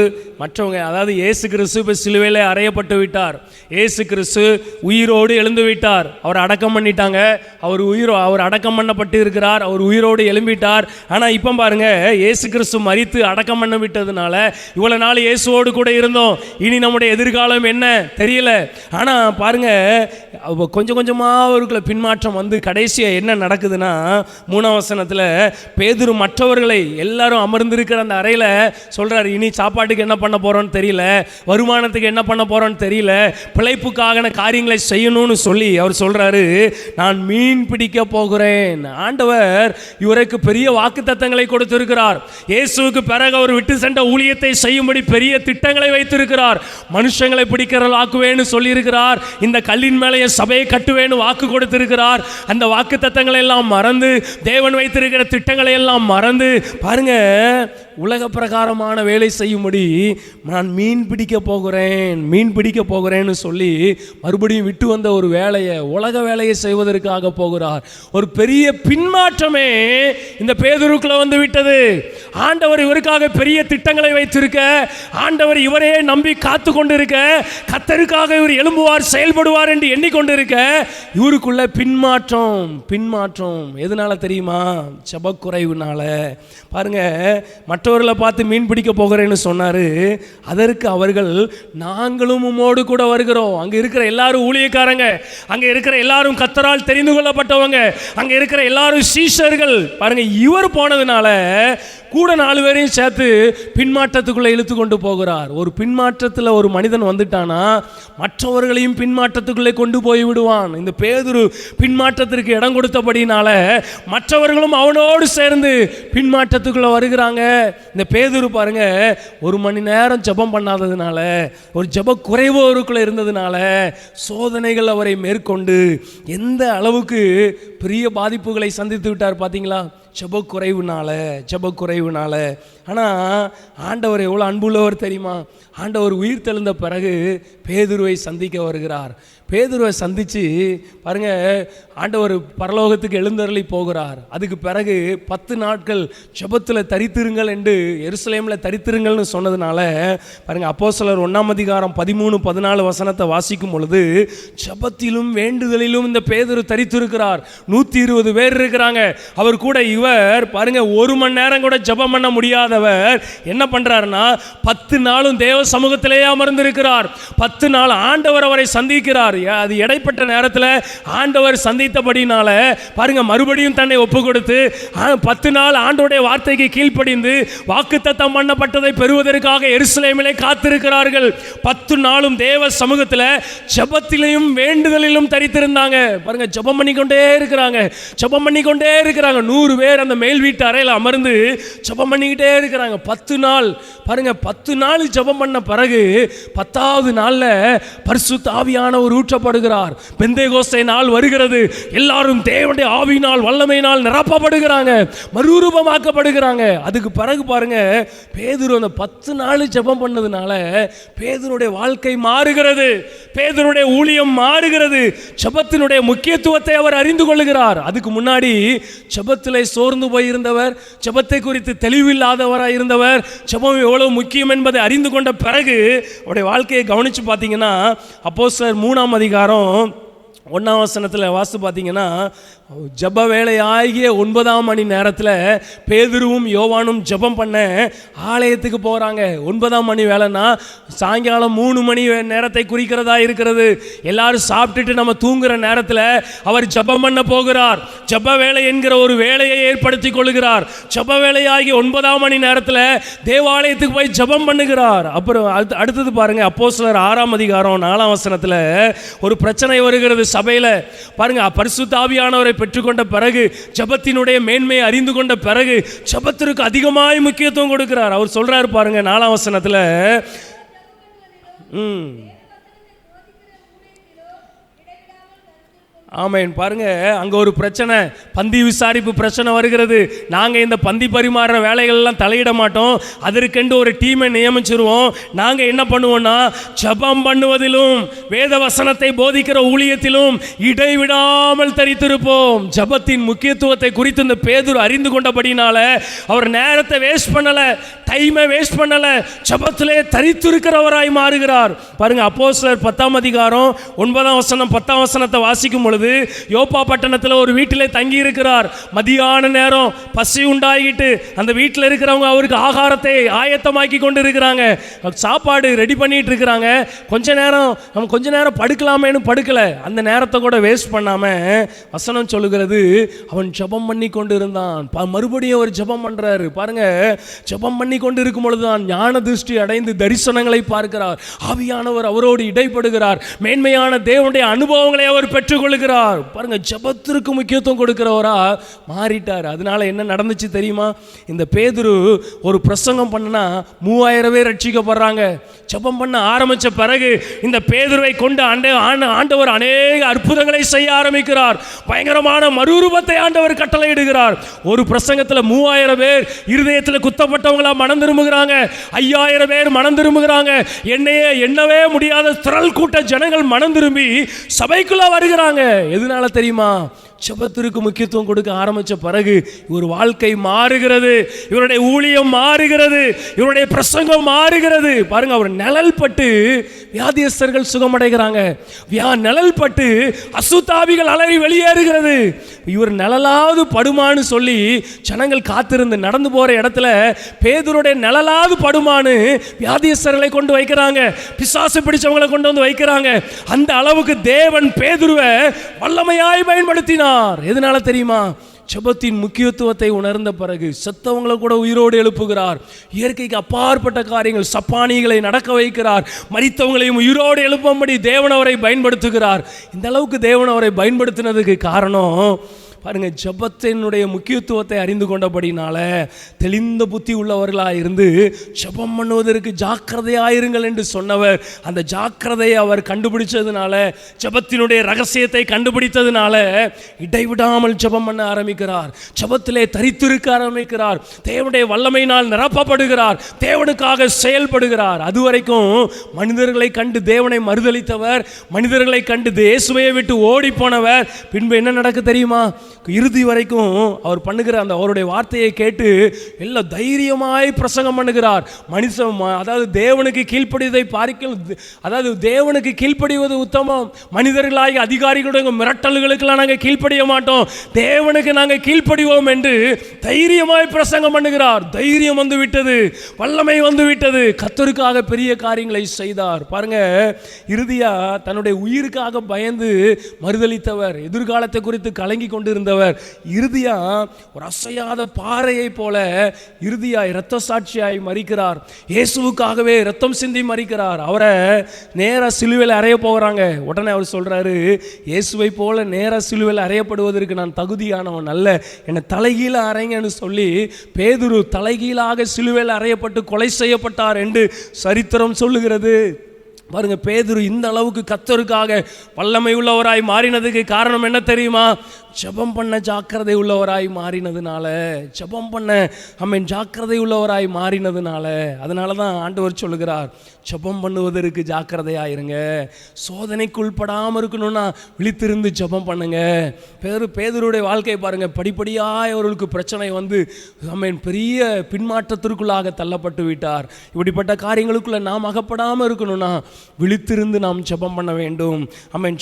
மற்றவங்க, அதாவது இயேசு கிறிஸ்து இப்போ சிலுவையில் அறையப்பட்டு விட்டார், இயேசு கிறிஸ்து உயிரோடு எழுந்து விட்டார், அவர் அடக்கம் பண்ணிட்டாங்க, அவர் அடக்கம் பண்ணப்பட்டு இருக்கிறார், அவர் உயிரோடு எழும்பிட்டார். ஆனால் இப்போ பாருங்க, இயேசு கிறிஸ்து மரித்து அடக்கம் பண்ண விட்டதுனால இவ்வளோ நாள் இயேசுவோடு கூட இருந்தோம், இனி நம்முடைய எதிர்காலம் என்ன தெரியல. ஆனால் பாருங்க, கொஞ்சம் கொஞ்சமாக அவருக்குள்ள பின்மாற்றம் வந்து கடைசியாக என்ன நடக்குதுன்னா, 3ஆம் வசனத்தில் பேதுரு மற்றவர்களை எல்லாரும் அமர்ந்திருக்கிற அந்த அறையில் சொல்றாரு, இனி சாப்பாட்டுக்கு என்ன பண்ண போறோன்னு தெரியல, வருமானத்துக்கு என்ன பண்ண போறோன்னு தெரியல, பிழைப்புக்காக காரியங்களை செய்யணும்னு சொல்லி அவர் சொல்றாரு, நான் மீன் பிடிக்க போகிறேன். ஆண்டவர் இவருக்கு பெரிய வாக்குத்தத்தங்களை கொடுத்திருக்கிறார். இயேசுவுக்கு பிறகு அவர் விட்டு சென்ற ஊழியத்தை செய்யும்படி பெரிய திட்டங்களை வைத்திருக்கிறார். மனுஷங்களை பிடிக்கிறவளாக்குவேன்னு சொல்லியிருக்கிறார். இந்த கல்லின் மேலே சபையை கட்டுவேன்னு வாக்கு கொடுத்திருக்கிறார். அந்த வாக்குத்தத்தங்களை எல்லாம் மறந்து, தேவன் வைத்திருக்கிற திட்டங்களை எல்லாம் மறந்து, பாருங்க, உலக பிரகாரமான வேலை செய்யும்படி நான் மீன் பிடிக்க போகிறேன்னு சொல்லி மறுபடியும் விட்டு வந்த ஒரு வேலையை, உலக வேலையை செய்வதற்காக போகிறார். ஒரு பெரிய பின்மாற்றமே இந்த பேதுருக்குள்ள வந்து விட்டது. ஆண்டவர் இவருக்காக பெரிய திட்டங்களை வைத்திருக்க, ஆண்டவர் இவரே நம்பி காத்து கொண்டிருக்க, கர்த்தருக்காக இவர் எழும்புவார், செயல்படுவார் என்று எண்ணிக்கொண்டிருக்க, இவருக்குள்ள பின்மாற்றம் எதனால தெரியுமா? ஜெபக்குறைவுனால. பாருங்க, மற்றவர்களை பார்த்து மீன் பிடிக்க போகிறேன்னு சொன்னாரு. அதற்கு அவர்கள், நாங்களும் உம்மோடு கூட வருகிறோம். அங்க இருக்கிற எல்லாரும் ஊழியக்காரங்க, அங்க இருக்கிற எல்லாரும் கர்த்தரால் தெரிந்து கொள்ளப்பட்டவங்க, அங்க இருக்கிற எல்லாரும் சீஷர்கள். பாருங்க, இவர் போனதுனால கூட 4 பேரையும் சேர்த்து பின்மாற்றத்துக்குள்ளே இழுத்து கொண்டு போகிறார். ஒரு பின்மாற்றத்தில் ஒரு மனிதன் வந்துட்டானா மற்றவர்களையும் பின்மாற்றத்துக்குள்ளே கொண்டு போய் விடுவான். இந்த பேதுரு பின்மாற்றத்திற்கு இடம் கொடுத்தபடினால மற்றவர்களும் அவனோடு சேர்ந்து பின்மாற்றத்துக்குள்ளே வருகிறாங்க. இந்த பேதுரு பாருங்க, 1 மணி நேரம் ஜெபம் பண்ணாததுனால, ஒரு ஜெப குறைவு அவருக்குள்ள இருந்ததுனால சோதனைகள் அவரை மேற்கொண்டு எந்த அளவுக்கு பெரிய பாதிப்புகளை சந்தித்து விட்டார் பார்த்தீங்களா? ஜெப குறைவுனால. ஆனால் ஆண்டவர் எவ்வளோ அன்புள்ளவர் தெரியுமா? ஆண்டவர் உயிர் தெழுந்த பிறகு பேதுருவை சந்திக்க வருகிறார். பேதுருவை சந்தித்து பாருங்க, ஆண்டவர் பரலோகத்துக்கு எழுந்தருளி போகிறார். அதுக்கு பிறகு 10 நாட்கள் ஜெபத்தில் தரித்திருங்கள் என்று எருசலேமில் தரித்திருங்கள்னு சொன்னதுனால பாருங்க, அப்போஸ்தலர் 1ஆம் அதிகாரம் 13-14 வசனத்தை வாசிக்கும் பொழுது ஜெபத்திலும் வேண்டுதலிலும் இந்த பேதுரு தரித்திருக்கிறார். 120 பேர் இருக்கிறாங்க. அவர் கூட இவர் பாருங்க 1 மணி நேரம் கூட ஜெபம் பண்ண முடியாதவர் என்ன பண்றாருன்னா 10 நாளும் தேவ சமூகத்திலேயே அமர்ந்திருக்கிறார். 10 நாள் ஆண்டவர் அவரை சந்திக்கிறார். அது இடைப்பட்ட நேரத்தில் ஆண்டவர் சந்தித்தபடினால பாருங்க, மறுபடியும் தன்னை ஒப்பு கொடுத்து 10 நாள் ஆண்டவருடைய வார்த்தைக்கு கீழ்ப்படிந்து வாக்குத்தத்தம் பண்ணப்பட்டதை பெறுவதற்காக எருசலேமிலே காத்திருக்கிறார்கள். 10 நாளும் தேவ சமூகத்தில் ஜெபத்திலையும் வேண்டுதலிலும் தரித்திருந்தாங்க. பாருங்க, ஜெபம் பண்ணிக்கொண்டே இருக்கிறாங்க. 100 பேர் அந்த மேல் வீட்டு அறையில் அமர்ந்து ஜெபம் பண்ணிக்கிட்டே இருக்கிறாங்க. 10 நாள் பாருங்க, 10 நாள் ஜெபம் பண்ண பிறகு 10ஆவது நாளில் பரிசுத்த ஆவியானவர் ஊற்றப்படுகிறார். பெந்தேகோஸ்தே நாள் வருகிறது. எல்லாரும் தேவனுடைய ஆவியினால் வல்லமையினால் நிரப்பப்படுகிறாங்க, மறுரூபமாக்கப்படுகிறாங்க. அதுக்கு பிறகு பாருங்க, பேதுரு அந்த 10 நாள் ஜெபம் பண்ணதுனால பேதுருடைய வாழ்க்கை மாறுகிறது, பேதுருடைய ஊழியம் மாறுகிறது. ஜெபத்தினுடைய முக்கியத்துவத்தை அவர் அறிந்து கொள்கிறார். அதுக்கு முன்னாடி ஜெபத்திலே சோர்ந்து போயிருந்தவர், ஜெபத்தை குறித்து தெளிவில்லாதவராக இருந்தவர், ஜெபம் எவ்வளவு முக்கியம் என்பதை அறிந்து கொண்ட பிறகு அவருடைய வாழ்க்கையை கவனித்து பார்த்தீங்கன்னா, அப்போஸ்தலர் 3ஆம் அதிகாரம் 1ஆம் வசனத்தில் வாசித்து பார்த்தீங்கன்னா, ஜெப வேலை ஆகிய 9ஆம் மணி நேரத்தில் பேதுருவும் யோவானும் ஜெபம் பண்ண ஆலயத்துக்கு போகிறாங்க. 9ஆம் மணி வேலைன்னா சாயங்காலம் 3 மணி நேரத்தை குறிக்கிறதா இருக்கிறது. எல்லாரும் சாப்பிட்டுட்டு நம்ம தூங்குற நேரத்தில் அவர் ஜெபம் பண்ண போகிறார். ஜெப வேலை என்கிற ஒரு வேலையை ஏற்படுத்தி கொள்கிறார். ஜெப வேலையாகி 9ஆம் மணி நேரத்தில் தேவாலயத்துக்கு போய் ஜெபம் பண்ணுகிறார். அப்புறம் அடுத்தது பாருங்க, அப்போஸ்தலர் 6ஆம் அதிகாரம் 4ஆம் வசனத்தில் ஒரு பிரச்சனை வருகிறது சபையில். பாருங்க, பரிசுத்த ஆவியானவரை பெற்றுக்கொண்ட பிறகு, ஜெபத்தினுடைய மேன்மையை அறிந்து கொண்ட பிறகு ஜெபத்திற்கு அதிகமாய் முக்கியத்துவம் கொடுக்கிறார். அவர் சொல்றாரு பாருங்க 4ஆம் வசனத்தில், ஆமேன். பாருங்க, அங்கே ஒரு பிரச்சனை, பந்தி விசாரிப்பு பிரச்சனை வருகிறது. நாங்கள் இந்த பந்தி பரிமாறுற வேலைகள்லாம் தலையிட மாட்டோம், அதற்கென்று ஒரு டீமை நியமிச்சிருவோம். நாங்கள் என்ன பண்ணுவோம்னா ஜெபம் பண்ணுவதிலும் வேத வசனத்தை போதிக்கிற ஊழியத்திலும் இடைவிடாமல் தரித்திருப்போம். ஜெபத்தின் முக்கியத்துவத்தை குறித்து இந்த பேதுரு அறிந்து கொண்டபடினால அவர் நேரத்தை வேஸ்ட் பண்ணலை, டைமை வேஸ்ட் பண்ணலை, ஜெபத்திலே தரித்திருக்கிறவராய் மாறுகிறார். பாருங்க, அப்போஸ்தலர் 10ஆம் அதிகாரம் 9ஆம் வசனம் 10ஆம் வசனத்தை வாசிக்கும் பொழுது, யோப்பா பட்டணத்தில் ஒரு வீட்டிலே தங்கி இருக்கிறார். மதியான நேரம் பசி உண்டாகிட்டு அந்த வீட்டில் இருக்கிறவங்க அவருக்கு ஆகாரத்தை ஆயத்தமாக்கி கொண்டு இருக்கிறாங்க, சாப்பாடு ரெடி பண்ணிட்டு இருக்கிறாங்க. கொஞ்ச நேரம் படுக்கலாமேன்னு படுக்கல. அந்த நேரத்தை கூட வேஸ்ட் பண்ணாம வசனம் சொல்லுகிறது, அவன் ஜெபம் பண்ணி கொண்டு இருந்தான். மறுபடியும் அவர் ஜெபம் பண்றாரு. பாருங்க, ஜெபம் பண்ணி கொண்டு இருக்கும் பொழுதுதான் ஞான திருஷ்டி அடைந்து தரிசனங்களை பார்க்கிறார். ஆவியானவர் அவரோடு இடைப்படுகிறார். மேன்மையான தேவனுடைய அனுபவங்களை அவர் பெற்றுக்கொள்கிறார். பாருங்க, ஜெபத்திற்கு முக்கியத்துவம் கொடுக்கிறவரா மாறிட்டார். அதனால என்ன நடந்துச்சு தெரியுமா? இந்த பேதுரு ஒரு பிரசங்கம் பண்ணா 3000 பேர் ரட்சிக்கப்படுறாங்க. ஜெபம் பண்ண ஆரம்பிச்ச பிறகு இந்த பேதுருவை கொண்டு ஆண்டவர் அநேக அற்புதங்களை செய்ய ஆரம்பிக்கிறார். பயங்கரமான மறுரூபத்தை ஆண்டவர் கட்டளையிடுகிறார். ஒரு பிரசங்கத்தில் 3000 பேர் இருதயத்தில் குத்தப்பட்டவங்களா மனம் திரும்புகிறாங்க. 5000 பேர் மனம் திரும்புகிறாங்க. எண்ணவே முடியாத திரள் கூட்ட ஜனங்கள் மனம் திரும்பி சபைக்குள்ள வருகிறாங்க. எதனால தெரியுமா? ஜெபத்திற்கு முக்கியத்துவம் கொடுக்க ஆரம்பித்த பிறகு இவர் வாழ்க்கை மாறுகிறது, இவருடைய ஊழியம் மாறுகிறது, இவருடைய பிரசங்கம் மாறுகிறது. பாருங்க, அவர் நிழல் பட்டு வியாதியஸ்தர்கள் சுகமடைகிறாங்க, நிழல் பட்டு அசுத்தாவிகள் அலறி வெளியேறுகிறது. இவர் நிழலாவது படுமான்னு சொல்லி ஜனங்கள் காத்திருந்து நடந்து போற இடத்துல பேதுருடைய நிழலாவது படுமான்னு வியாதியஸ்தர்களை கொண்டு வைக்கிறாங்க, பிசாசு பிடிச்சவங்களை கொண்டு வந்து வைக்கிறாங்க. அந்த அளவுக்கு தேவன் பேதுருவை வல்லமையாய் பயன்படுத்தினார். எதனால தெரியுமா? ஜெபத்தின் முக்கியத்துவத்தை உணர்ந்த பிறகு செத்தவங்களை கூட உயிரோடு எழுப்புகிறார். இயற்கைக்கு அப்பாற்பட்ட காரியங்கள், சப்பானிகளை நடக்க வைக்கிறார். மரித்தவங்களையும் உயிரோடு எழுப்பும்படி தேவன் அவரை பயன்படுத்துகிறார். இந்த அளவுக்கு தேவன் அவரை பயன்படுத்தினதுக்கு காரணம் பாருங்கள், ஜெபத்தினுடைய முக்கியத்துவத்தை அறிந்து கொண்டபடினால தெளிந்த புத்தி உள்ளவர்களாக இருந்து ஜெபம் பண்ணுவதற்கு ஜாக்கிரதையாயிருங்கள் என்று சொன்னவர் அந்த ஜாக்கிரதையை அவர் கண்டுபிடிச்சதுனால, ஜெபத்தினுடைய ரகசியத்தை கண்டுபிடித்ததுனால இடைவிடாமல் ஜெபம் பண்ண ஆரம்பிக்கிறார். ஜெபத்திலே தரித்திருக்க ஆரம்பிக்கிறார். தேவனுடைய வல்லமையினால் நிரப்பப்படுகிறார். தேவனுக்காக செயல்படுகிறார். அதுவரைக்கும் மனிதர்களை கண்டு தேவனை மறுதலித்தவர், மனிதர்களை கண்டு இயேசுவை விட்டு ஓடி போனவர். பின்பு என்ன நடக்க தெரியுமா? இறுதி வரைக்கும் அவர் பண்ணுகிற அந்த அவருடைய வார்த்தையை கேட்டு எல்லாம் தைரியமாய் பிரசங்கம் பண்ணுகிறார். மனுஷன் அதாவது தேவனுக்கு கீழ்ப்படிவதை பார்க்க, அதாவது தேவனுக்கு கீழ்ப்படிவது உத்தமம். மனிதர்களாகி அதிகாரிகளுடைய மிரட்டல்களுக்கெல்லாம் நாங்கள் கீழ்ப்படிய மாட்டோம், தேவனுக்கு நாங்கள் கீழ்ப்படிவோம் என்று தைரியமாய் பிரசங்கம் பண்ணுகிறார். தைரியம் வந்து விட்டது, வல்லமை வந்து விட்டது. கர்த்தருக்காக பெரிய காரியங்களை செய்தார். பாருங்க, இறுதியா தன்னுடைய உயிருக்காக பயந்து மறுதலித்தவர், எதிர்காலத்தை குறித்து கலங்கி கொண்டு இருந்தவர், இறுதியா ஒரு அசையாத பாறையை போல இறுதியா இரத்த சாட்சியாய் மரிக்கிறார். இயேசுவுக்காகவே இரத்தம் சிந்தி மரிக்கிறார். அவரை நேரா சிலுவையில் அறைய போகிறாங்க. உடனே அவர் சொல்றாரு, இயேசுவை போல நேரா சிலுவையில் அறையப்படுவதற்கு நான் தகுதியானவன் அல்ல, என்னை தலைகீழ அறைங்கன்னு சொல்லி பேதுரு தலைகீழாக சிலுவையில் அறையப்பட்டு கொலை செய்யப்பட்டார் என்று சரித்திரம் சொல்லுகிறது. பாருங்க, பேதுரு இந்த அளவுக்கு கர்த்தருக்காக வல்லமை உள்ளவராய் மாறினதுக்கு காரணம் என்ன தெரியுமா? ஜெபம் பண்ண ஜாக்கிரதை உள்ளவராய் மாறினதுனால, ஜெபம் பண்ண ஜாக்கிரதை உள்ளவராய் மாறினதுனால. அதனால தான் ஆண்டவர் சொல்லுகிறார், ஜெபம் பண்ணுவதற்கு ஜாக்கிரதையாயிருங்க. சோதனைக்கு உட்படாமல் இருக்கணும்னா விழித்திருந்து ஜெபம் பண்ணுங்க. பேதுருடைய வாழ்க்கை பாருங்க, படிப்படியாக அவர்களுக்கு பிரச்சனை வந்து பெரிய பின்மாற்றத்திற்குள்ளாக தள்ளப்பட்டு விட்டார். இப்படிப்பட்ட காரியங்களுக்குள்ள நாம் அகப்படாமல் இருக்கணும்னா விழித்திருந்து நாம் ஜெபம் பண்ண வேண்டும்.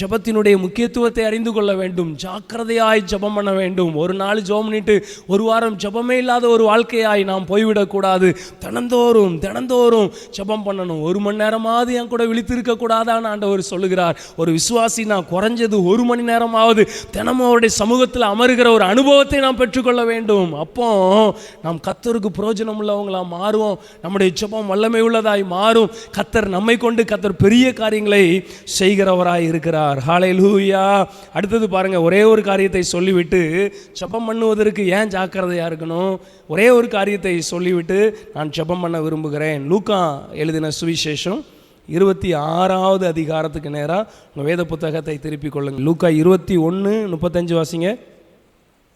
ஜெபத்தினுடைய முக்கியத்துவத்தை அறிந்து கொள்ள வேண்டும். ஜாக்கிரதையாய் ஜெபம் பண்ண வேண்டும். ஒரு நாள் ஜெபம் பண்ணிட்டு ஒரு வாரம் ஜெபமே இல்லாத ஒரு வாழ்க்கையாய் நாம் போய்விடக்கூடாது. தினந்தோறும் ஜெபம் பண்ணணும். 1 மணி நேரமாவது என் கூட விழித்திருக்க கூடாதான்னு ஆண்டவர் சொல்லுகிறார். ஒரு விசுவாசி நான் குறைஞ்சது 1 மணி நேரமாவது தினமும் அவருடைய சமூகத்தில் அமருகிற ஒரு அனுபவத்தை நாம் பெற்றுக்கொள்ள வேண்டும். அப்போ நாம் கர்த்தருக்கு பிரயோஜனம் உள்ளவங்களாக மாறுவோம். நம்முடைய ஜெபம் வல்லமை உள்ளதாய் மாறும். கர்த்தர் நம்மை கொண்டு பெரிய காரியங்களை செய்கிறவராய் இருக்கிறார். ஹல்லேலூயா. அடுத்தது பாருங்க, ஒரே ஒரு காரியத்தை சொல்லிவிட்டு ஜெபம் பண்ணுவதற்கு ஏன் ஜாக்கிரதையா இருக்கணும், ஒரே ஒரு காரியத்தை சொல்லிவிட்டு நான் ஜெபம் பண்ண விரும்புகிறேன். லூக்கா எழுதின சுவிசேஷம் 26வது அதிகாரத்துக்கு நேராக உங்கள் வேத புத்தகத்தை திருப்பிக் கொள்ளுங்கள். லூக்கா 21:35 வாசிங்க.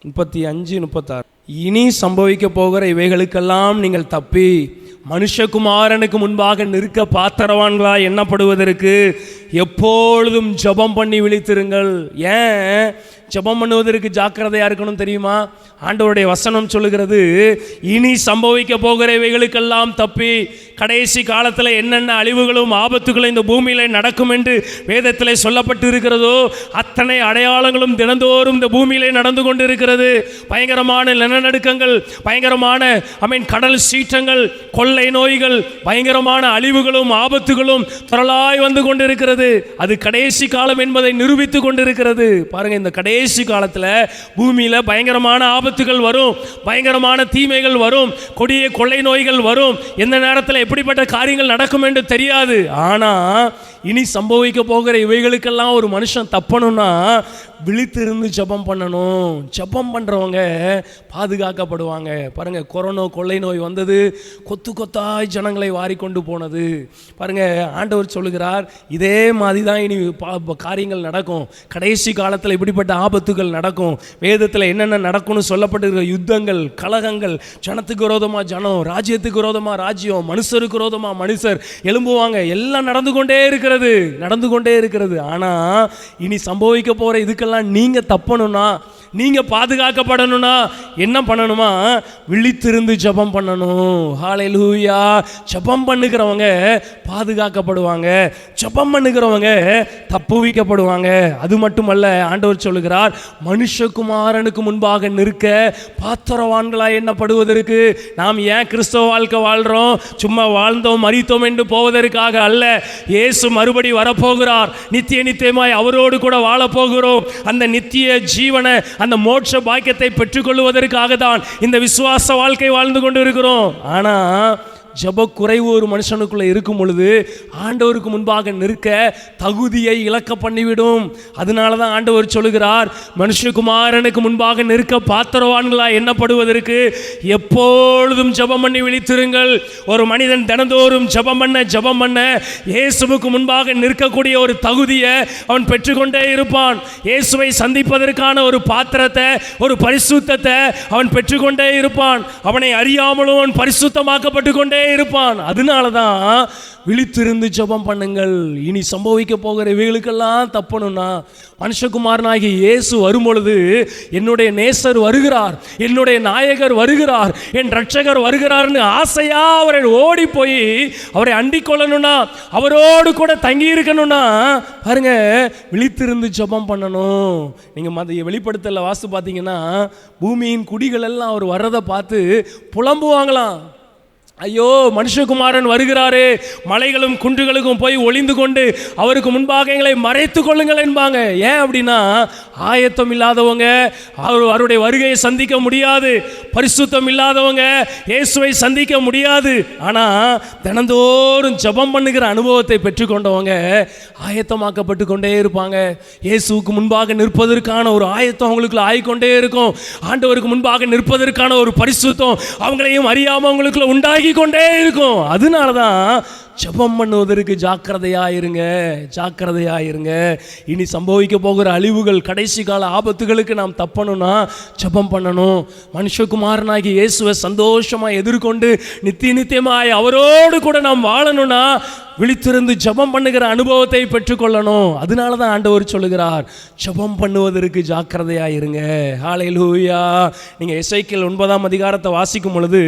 35, 36. இனி சம்பவிக்க போகிற இவைகளுக்கெல்லாம் நீங்கள் தப்பி மனுஷகுமாரனுக்கு முன்பாக நிற்க பாத்திரவான்களா எண்ணப்படுவதற்கு எப்பொழுதும் ஜெபம் பண்ணி விழித்திருங்கள். ஏன் ஜெபம் பண்ணுவதற்கு ஜாக்கிரதையா இருக்கணும் தெரியுமா? ஆண்டவருடைய வசனம் சொல்லுகிறது, இனி சம்பவிக்க போகிற இவைகளுக்கெல்லாம் தப்பி. கடைசி காலத்தில் என்னென்ன அழிவுகளும் ஆபத்துகளும் இந்த பூமியில நடக்கும் என்று வேதத்தில் சொல்லப்பட்டு இருக்கிறதோ அத்தனை அடையாளங்களும் தினந்தோறும் இந்த பூமியிலே நடந்து கொண்டு இருக்கிறது. பயங்கரமான நிலநடுக்கங்கள், பயங்கரமான கடல் சீற்றங்கள், கொள்ளை நோய்கள், பயங்கரமான அழிவுகளும் ஆபத்துகளும் திரளாய் வந்து கொண்டிருக்கிறது. அது கடைசி காலம் என்பதை நிரூபித்து கொண்டிருக்கிறது. பாருங்க, இந்த கடைசி காலத்தில் பூமியில பயங்கரமான ஆபத்துகள் வரும், பயங்கரமான தீமைகள் வரும், கொடிய கொள்ளை நோய்கள் வரும். எந்த நேரத்தில் எப்படிப்பட்ட காரியங்கள் நடக்கும் என்று தெரியாது. ஆனா இனி சம்பவிக்க போகிற இவைகளுக்கெல்லாம் ஒரு மனுஷன் தப்பணும்னா விழித்திருந்து ஜெபம் பண்ணணும். ஜெபம் பண்றவங்க பாதுகாக்கப்படுவாங்க. பாருங்க, கொரோனா கொள்ளை நோய் வந்தது, கொத்து கொத்தாய் ஜனங்களை வாரிக்கொண்டு போனது. பாருங்க, ஆண்டவர் சொல்லுகிறார், இதே மாதிரி தான் இனி காரியங்கள் நடக்கும். கடைசி காலத்தில் இப்படிப்பட்ட ஆபத்துகள் நடக்கும். வேதத்தில் என்னென்ன நடக்கும்னு சொல்லப்பட்டிருக்கிற யுத்தங்கள், கலகங்கள், ஜனத்துக்கு விரோதமாக ஜனம், ராஜ்யத்துக்கு விரோதமாக ராஜ்யம், மனுஷருக்கு விரோதமாக மனுஷர் எழும்புவாங்க. எல்லாம் நடந்து கொண்டே இருக்கிறது. ஆனா இனி சம்பவிக்க போற இதுக்கெல்லாம் நீங்க தப்பணும்னா, நீங்க பாதுகாக்கப்படணும்னா என்ன பண்ணணுமா? விழித்திருந்து ஜெபம் பண்ணணும். ஹல்லேலூயா. ஜெபம் பண்ணுகிறவங்க பாதுகாக்கப்படுவாங்க, ஜெபம் பண்ணுகிறவங்க தப்புவிக்கப்படுவாங்க. அது மட்டுமல்ல, ஆண்டவர் சொல்லுகிறார், மனுஷகுமாரனுக்கு முன்பாக நிற்க பாத்திரவான்களாய் எண்ணப்படுவதற்கு. நாம் ஏன் கிறிஸ்தவ வாழ்க்கை வாழ்றோம்? சும்மா வாழ்ந்தோம் மரித்தோம் என்று போவதற்காக அல்ல. இயேசு மறுபடி வரப்போகிறார். நித்தியமாய் அவரோடு கூட வாழ போகிறோம். அந்த நித்திய ஜீவனை, அந்த மோட்ச பாக்கியத்தை பெற்றுக்கொள்வதற்காக தான் இந்த விசுவாச வாழ்க்கை வாழ்ந்து கொண்டு இருக்கிறோம். ஆனால் ஜப குறைவு ஒரு மனுஷனுக்குள்ளே இருக்கும் பொழுது ஆண்டவருக்கு முன்பாக நிற்க தகுதியை இழக்க பண்ணிவிடும். அதனால தான் ஆண்டவர் சொல்லுகிறார், மனுஷகுமாரனுக்கு முன்பாக நிற்க பாத்திரவான்களாய் எண்ணப்படுவதற்கு எப்பொழுதும் ஜபம் பண்ணி விழித்திருங்கள். ஒரு மனிதன் தினந்தோறும் ஜபம் பண்ண இயேசுவுக்கு முன்பாக நிற்கக்கூடிய ஒரு தகுதியை அவன் பெற்றுக்கொண்டே இருப்பான். இயேசுவை சந்திப்பதற்கான ஒரு பாத்திரத்தை, ஒரு பரிசுத்தத்தை அவன் பெற்றுக்கொண்டே இருப்பான். அவனை அறியாமலும் அவன் பரிசுத்தமாக்கப்பட்டு கொண்டே இருப்பான். அதனாலதான் விழித்திருந்து ஜெபம் பண்ணுங்கள். இனி சம்பவிக்க போகிற இவைகளுக்கெல்லாம் தப்பணும்னா மனுஷகுமாரனாகிய இயேசு வரும்பொழுது என்னுடைய நேசர் வருகிறார், என்னுடைய நாயகர் வருகிறார், என் ரட்சகர் வருகிறார்னு ஆசையா அவரை ஓடி போய் அவரை அண்டிக் கொள்ளணும்னா, அவரோடு கூட தங்கி இருக்கணும்னா பாருங்க, விழித்திருந்து ஜெபம் பண்ணணும். நீங்க வெளிப்படுத்தல வாஸ்து பார்த்தீங்கன்னா பூமியின் குடிகள் எல்லாம் அவர் வர்றதை பார்த்து புலம்புவாங்களாம். ஐயோ, மனுஷகுமாரன் வருகிறாரே, மலைகளும் குன்றுகளுக்கும் போய் ஒளிந்து கொண்டு அவருக்கு முன்பாக எங்களை மறைத்து கொள்ளுங்கள் என்பாங்க. ஏன் அப்படின்னா ஆயத்தம் இல்லாதவங்க அவருடைய வருகையை சந்திக்க முடியாது, பரிசுத்தம் இல்லாதவங்க இயேசுவை சந்திக்க முடியாது. ஆனால் தினந்தோறும் ஜெபம் பண்ணுகிற அனுபவத்தை பெற்றுக்கொண்டவங்க ஆயத்தமாக்கப்பட்டு கொண்டே இருப்பாங்க. இயேசுவுக்கு முன்பாக நிற்பதற்கான ஒரு ஆயத்தம் அவங்களுக்குள்ள ஆகிக்கொண்டே இருக்கும். ஆண்டவருக்கு முன்பாக நிற்பதற்கான ஒரு பரிசுத்தம் அவங்களையும் அறியாமல் அவங்களுக்குள்ள உண்டாகி கொண்டே இருக்கும். அதனாலதான் ஜெபம் பண்ணுவதற்கு ஜாக்கிரதையாயிருங்க. இனி சம்பவிக்க போகிற அழிவுகள், கடைசி கால ஆபத்துகளுக்கு நாம் தப்பணும்னா ஜெபம் பண்ணணும். மனுஷகுமாரனாகி இயேசுவை சந்தோஷமா எதிர்கொண்டு நித்தியமாய் அவரோடு கூட நாம் வாழணும்னா விழித்திருந்து ஜெபம் பண்ணுகிற அனுபவத்தை பெற்றுக்கொள்ளணும். அதனால தான் ஆண்டவர் சொல்லுகிறார், ஜெபம் பண்ணுவதற்கு ஜாக்கிரதையாயிருங்க. ஹல்லேலூயா. நீங்கள் எசேக்கியேல் 9ஆம் அதிகாரத்தை வாசிக்கும் பொழுது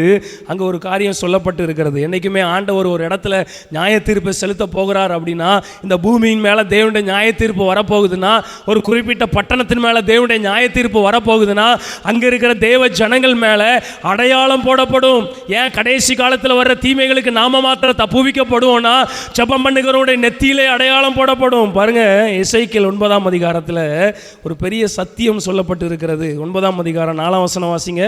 அங்கே ஒரு காரியம் சொல்லப்பட்டு இருக்கிறது. என்றைக்குமே ஆண்டவர் ஒரு இடத்துல நியாய தீர்ப்பை செலுத்த போகிறார் அப்படின்னா, இந்த பூமியின் மேலே தேவனுடைய நியாய தீர்ப்பு வரப்போகுதுன்னா, ஒரு குறிப்பிட்ட பட்டணத்தின் மேலே தேவனுடைய நியாய தீர்ப்பு வரப்போகுதுன்னா, அங்கே இருக்கிற தேவ ஜனங்கள் மேலே அடையாளம் போடப்படும். ஏன் கடைசி காலத்தில் வர்ற தீமைகளுக்கு நாம மாத்திரம் தப்புவிக்கப்படுவோம்னா ஜெபம் பண்ணுகிறவருடைய நெத்தியிலே அடையாளம் போடப்படும். பாருங்க, எசேக்கியேல் 9ஆம் அதிகாரத்தில் ஒரு பெரிய சத்தியம் சொல்லப்பட்டு இருக்கிறது. 9ஆம் அதிகாரம் 4ஆம் வசனம் வாசிங்க.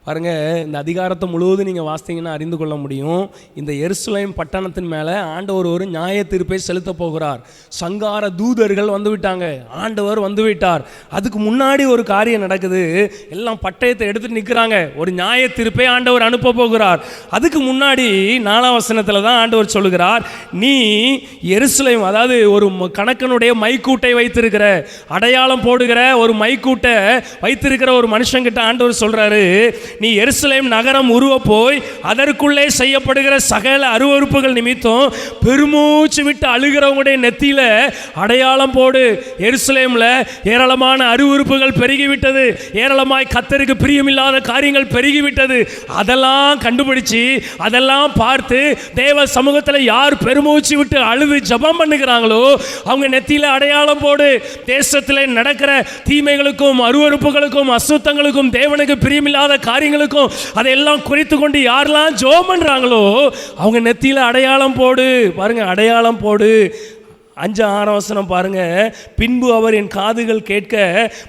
பாருங்க, இந்த அதிகாரத்தை முழுவதும் நீங்கள் வாசித்தீங்கன்னா அறிந்து கொள்ள முடியும். இந்த எருசலேம் பட்டணத்தின் மேலே ஆண்டவர் ஒரு நியாய தீர்ப்பை செலுத்த போகிறார். சங்கார தூதர்கள் வந்து விட்டாங்க, ஆண்டவர் வந்து விட்டார். அதுக்கு முன்னாடி ஒரு காரியம் நடக்குது. எல்லாம் பட்டயத்தை எடுத்துட்டு நிற்கிறாங்க. ஒரு நியாய தீர்ப்பை ஆண்டவர் அனுப்ப போகிறார். அதுக்கு முன்னாடி 4ஆம் வசனத்தில் தான் ஆண்டவர் சொல்லுகிறார், நீ எருசலேம், அதாவது ஒரு கணக்கனுடைய மைக்கூட்டை வைத்திருக்கிற, அடையாளம் போடுகிற ஒரு மைக்கூட்டை வைத்திருக்கிற ஒரு மனுஷங்கிட்ட ஆண்டவர் சொல்றாரு, நீ எருசலேம் நகரம் உருவ போய் அதற்குள்ளே செய்யப்படுகிற சகல அருவருப்புகள் நிமித்தம் பெருமூச்சு விட்டு அழுகிறவங்களுடைய நெத்தியில அடையாளம் போடு. எருசலேம்ல ஏராளமான அருவருப்புகள் பெருகிவிட்டது, ஏராளமாய் கர்த்தருக்கு பிரியமில்லாத காரியங்கள் பெருகிவிட்டது. அதெல்லாம் கண்டுபிடிச்சு, அதெல்லாம் பார்த்து தேவ சமூகத்தில் யார் பெருமூச்சு விட்டு அழுது ஜெபம் பண்ணுகிறாங்களோ அவங்க நெத்தியில அடையாளம் போடு. தேசத்தில் நடக்கிற தீமைகளுக்கும் அருவருப்புகளுக்கும் அசுத்தங்களுக்கும் தேவனுக்கு பிரியமில்லாத காரியங்களுக்கும் அதையெல்லாம் குறித்து கொண்டு யாரெல்லாம் ஜெபம் பண்றாங்களோ அவங்க நெத்தியில அடையாளம் போடு. பாருங்க, அடையாளம் போடு. 5-6 வசனம் பாருங்க. பின்பு அவர் என் காதுகள் கேட்க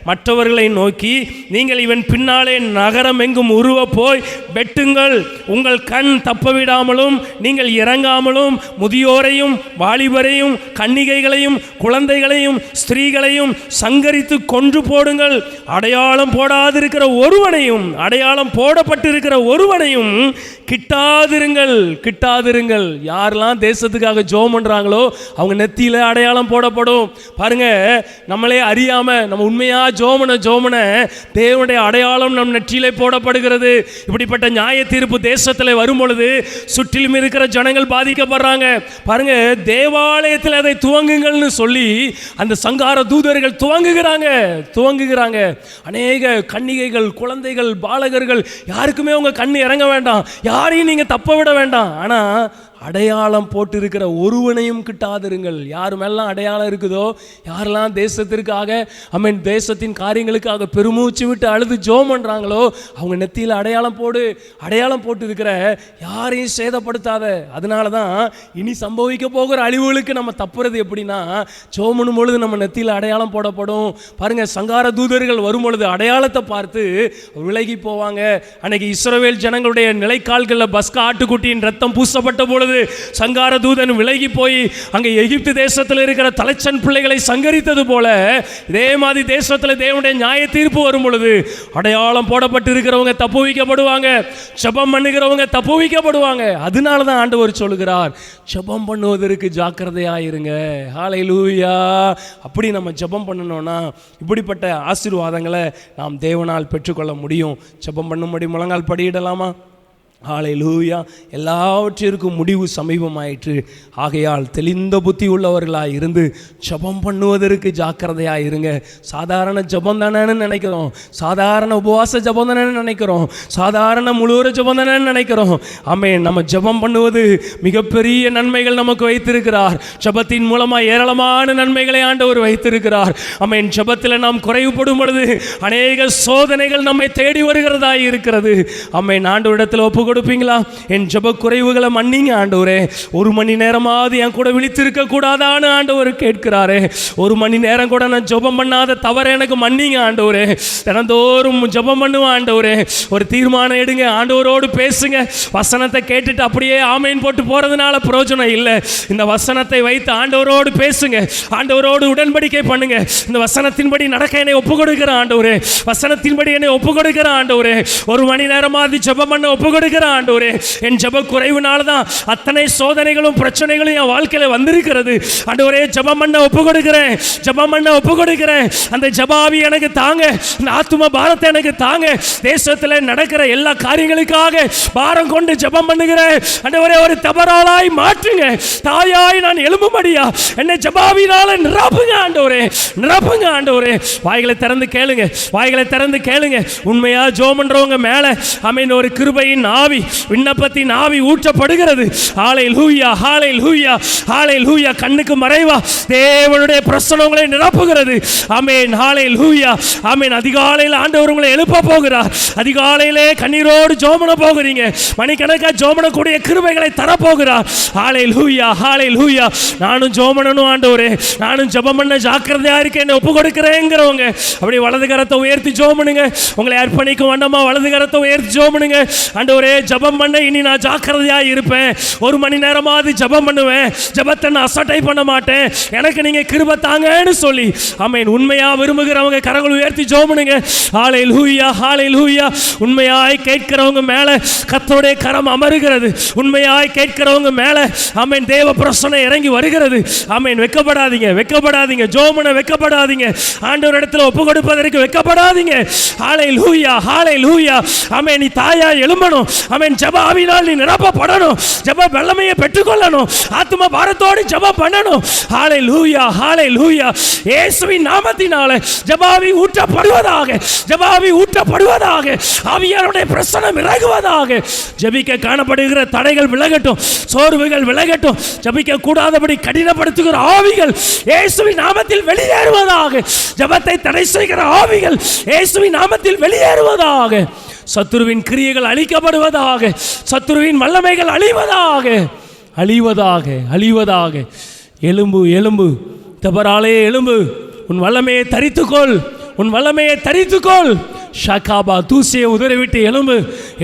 மற்றவர்களை நோக்கி, நீங்கள் இவன் பின்னாலே நகரம் எங்கும் உருவ போய் வெட்டுங்கள், உங்கள் கண் தப்பவிடாமலும் நீங்கள் இறங்காமலும் முதியோரையும் வாலிபரையும் கன்னிகைகளையும் குழந்தைகளையும் ஸ்திரீகளையும் சங்கரித்து கொன்று போடுங்கள். அடையாளம் போடாதிருக்கிற ஒருவனையும், அடையாளம் போடப்பட்டிருக்கிற ஒருவனையும் கிட்டாதிருங்கள். யாரெல்லாம் தேசத்துக்காக ஜெபம் பண்றாங்களோ அவங்க நெத்தியில அடையாளம் போடப்படும். பாருங்க, நம்மளே அறியாம நம்ம உண்மையா ஜோமன தேவனுடைய அடையாளம் நம் நெற்றியிலே போடப்படுகிறது. இப்படிப்பட்ட நியாய தீர்ப்பு தேசத்தில் வரும் பொழுது சுற்றிலும் இருக்கிற ஜனங்கள் பாதிக்கப்படுறாங்க. பாருங்க, தேவாலயத்தில் அதை துவங்குங்கள்னு சொல்லி அந்த சங்கார தூதர்கள் துவங்குகிறாங்க. அநேக கன்னிகைகள், குழந்தைகள், பாலகர்கள், யாருக்குமே உங்க கண்ணு இறங்க வேண்டாம், யாரையும் நீங்க தப்ப விட வேண்டாம். ஆனா அடையாளம் போட்டிருக்கிற ஒருவனையும் கிட்டாதிருங்கள். யார் மேலாம் அடையாளம் இருக்குதோ, யாரெல்லாம் தேசத்திற்காக தேசத்தின் காரியங்களுக்காக பெருமூச்சு விட்டு அழுது ஜோம் பண்ணுறாங்களோ, அவங்க நெத்தியில் அடையாளம் போட்டு இருக்கிற யாரையும் சேதப்படுத்தாத. அதனால தான் இனி சம்பவிக்க போகிற அழிவுகளுக்கு நம்ம தப்புறது எப்படின்னா, ஜோமனும் பொழுது நம்ம நெத்தியில் அடையாளம் போடப்படும். பாருங்க, சங்கார தூதர்கள் வரும் பொழுது அடையாளத்தை பார்த்து விலகி போவாங்க. அன்னைக்கு இஸ்ரவேல் ஜனங்களுடைய நிலைக்கால்களில் பஸ்கா ஆட்டுக்குட்டியின் ரத்தம் பூசப்பட்ட பொழுது சங்கார தூதன் விலகி போய் அங்கே எகிப்து தேசத்தில் இருக்கிற தலைச்சன் பிள்ளைகளை சங்கரித்தது போல, இதே மாதிரி தேசத்தில் தேவனுடைய நியாய தீர்ப்பு வரும் பொழுது அடையாளம் போடப்பட்டு இருக்கிறவங்க தப்புவிக்கப்படுவாங்க, ஜெபம் பண்ணுகிறவங்க தப்புவிக்கப்படுவாங்க. அதனால தான் ஆண்டவர் சொல்லுகிறார், ஜெபம் பண்ணுவதற்கு ஜாக்கிரதையாயிருங்க. ஹல்லேலூயா. அப்படி நம்ம ஜெபம் பண்ணணும்னா இப்படிப்பட்ட ஆசீர்வாதங்களை நாம் தேவனால் பெற்றுக்கொள்ள முடியும். ஜெபம் பண்ணும்படி முழங்கால் படியிடலாமா? ஹல்லேலூயா. எல்லாவற்றிற்கும் முடிவு சமீபமாயிற்று. ஆகையால் தெளிந்த புத்தி உள்ளவர்களாக இருந்து ஜெபம் பண்ணுவதற்கு ஜாக்கிரதையாக இருங்க. சாதாரண ஜெபம் தானேன்னு நினைக்கிறோம், சாதாரண உபவாச ஜெபம் தானே நினைக்கிறோம், சாதாரண முழுவதும் ஜெபம் தானே நினைக்கிறோம். ஆமென். நம்ம ஜெபம் பண்ணுவது மிகப்பெரிய நன்மைகள் நமக்கு வைத்திருக்கிறார். ஜெபத்தின் மூலமாக ஏராளமான நன்மைகளை ஆண்டவர் வைத்திருக்கிறார். ஆமென். ஜெபத்தில் நாம் குறைவுபடும் பொழுது அநேக சோதனைகள் நம்மை தேடி வருகிறதா இருக்கிறது. ஆமென். ஆண்டவரிடத்தில் ஒப்பு கொடுப்பீங்களா? என் ஜெப குறைவுகளை மன்னிங்க ஆண்டவரே. ஒரு மணி நேரமாவது என் கூட விழித்திருக்க கூடாதான்னு ஆண்டவர் கேட்கிறாரே. ஒரு மணி நேரம் கூட நான் ஜெபம் பண்ணாத தவறை எனக்கு மன்னிங்க ஆண்டவரே. தினந்தோறும் ஜெபம் பண்ணுவேன் ஆண்டவரே. ஒரு தீர்மானம் எடுங்க, ஆண்டவரோடு பேசுங்க. வசனத்தை கேட்டுட்டு அப்படியே ஆமேன் போட்டு போறதுனால பிரயோஜனம் இல்லை. இந்த வசனத்தை வைத்து ஆண்டவரோடு பேசுங்க, ஆண்டவரோடு உடன்படிக்கை பண்ணுங்க. இந்த வசனத்தின்படி நடக்க என்னை ஒப்பு கொடுக்கிற ஆண்டவரே, வசனத்தின்படி என்னை ஒப்பு கொடுக்கிற ஆண்டவரே. ஒரு மணி நேரமாவது ஜெபம் பண்ண ஒப்பு கொடுக்கிற ஆண்டவரே. என் ஜெப குறைவுனால தான் அத்தனை சோதனைகளும் பிரச்சனைகளும் என் வாழ்க்கையில வந்திருக்கிறது ஆண்டவரே. ஜெபம் பண்ண ஒப்பு கொடுக்கிறேன், ஜெபம் பண்ண ஒப்பு கொடுக்கிறேன். அந்த ஜெபாவி எனக்கு தாங்க, அந்த ஆத்தும பாரத்தை எனக்கு தாங்க. தேசத்தில் நடக்கிற எல்லா காரியங்களுக்காக பாரம் கொண்டு ஜெபம் பண்ணுகிறேன் ஆண்டவரே. ஒரு தபராளாய் மாற்றுங்க தாயாய், நான் எழும்பும்படியா என்னை ஜெபாவினால நிரப்புங்க ஆண்டவரே, நிரப்புங்க ஆண்டவரே. வாய்களை திறந்து கேளுங்க, வாய்களை திறந்து கேளுங்க. உண்மையா ஜெபம் பண்றவங்க மேல ஆமென் ஒரு கிருபையின் ஆவி, விண்ணப்பத்தின் ஆவி ஊற்றப்படுகிறது. ஹல்லேலூயா, ஹல்லேலூயா, ஹல்லேலூயா. கண்ணுக்கு மறைவா தேவனுடைய பிரசன்னங்களை நிரப்புகிறது. ஆமென். ஹல்லேலூயா, ஆமென். அதிகாலையில் ஆண்டவர் உங்களை எழுப்ப போகிறார். அதிகாலையிலே கண்ணீரோடு ஜெபம் பண்ண போகிறீங்க. மணிக்கணக்காக ஜெபம் பண்ணக்கூடிய கிருபைகளை தரப்போகிறார். ஹல்லேலூயா, ஹல்லேலூயா. நானும் ஜெபம் பண்ணணும் ஆண்டவரே, நானும் ஜெபம் பண்ண ஜாக்கிரதையா இருக்கேன் ஒப்பு கொடுக்கிறேங்கிறவங்க அப்படி வலது கரத்தை உயர்த்தி ஜெபம் பண்ணுங்க. உங்களை அர்ப்பணிக்கும் வண்ணமா வலது கரத்தை உயர்த்தி ஜெபம் பண்ணுங்க. ஆண்டவரே, ஜெபம் பண்ண இனி நான் ஜாக்கிரதையா இருப்பேன். ஒரு மணி நேரமாவது ஜெபம் பண்ணுவேன், ஜெபத்தை நான் அசட்டை பண்ண மாட்டேன், எனக்கு நீங்க கிருபை தாங்கன்னு சொல்லி ஆமென். உண்மையா விரும்புகிறவங்க கரங்களை உயர்த்தி ஜெபம் பண்ணுங்க. ஹல்லேலூயா, ஹல்லேலூயா. உண்மையாய் கேட்கிறவங்க மேல கர்த்தருடைய கரம் அமருகிறது. உண்மையாய் கேட்கிறவங்க மேல ஆமென் தேவ பிரசன்னம் இறங்கி வருகிறது. ஆமென். வெட்கப்படாதீங்க, வெட்கப்படாதீங்க. ஜெபம் பண்ண வெட்கப்படாதீங்க. ஆண்டவர் இடத்துல ஒப்பு கொடுப்பதற்கு வெட்கப்படாதீங்க. ஹல்லேலூயா, ஹல்லேலூயா. ஆமென். நீ தாயா எழும்பணும். ஆமென். ஜெப ஆவியினால் நீ நிரப்பப்படணும். ஜெப வல்லமையை பெற்றுக்கொள்ளணும். ஆத்தும பாரத்தோடு ஜெபம் பண்ணணும். ஹல்லேலூயா, ஹல்லேலூயா. இயேசுவின் நாமத்தினாலே ஜெபாவி ஊற்றப்படுவதாக, ஜெபாவி ஊற்றப்படுவதாக. ஆவியானவருடைய பிரசன்னம் இறங்குவதாக. ஜெபிக்க காணப்படுகிற தடைகள் விலகட்டும், சோர்வுகள் விலகட்டும். ஜெபிக்க கூடாதபடி கடினப்படுத்துகிற ஆவிகள் இயேசுவின் நாமத்தில் வெளியேறுவதாக. ஜெபத்தை தடை செய்கிற ஆவிகள் இயேசுவின் நாமத்தில் வெளியேறுவதாக. சத்துருவின் கிரியைகள் அழிக்கப்படுவதாக. சத்துருவின் வல்லமைகள் அழிவதாக, அழிவதாக, அழிவதாக. எலும்பு, எலும்பு, தபராலே எலும்பு, உன் வல்லமையை தரித்துக்கொள், உன் வல்லமையை தரித்துக்கொள். ஷகாபா, தூசியை உதறிவிட்டு எலும்பு,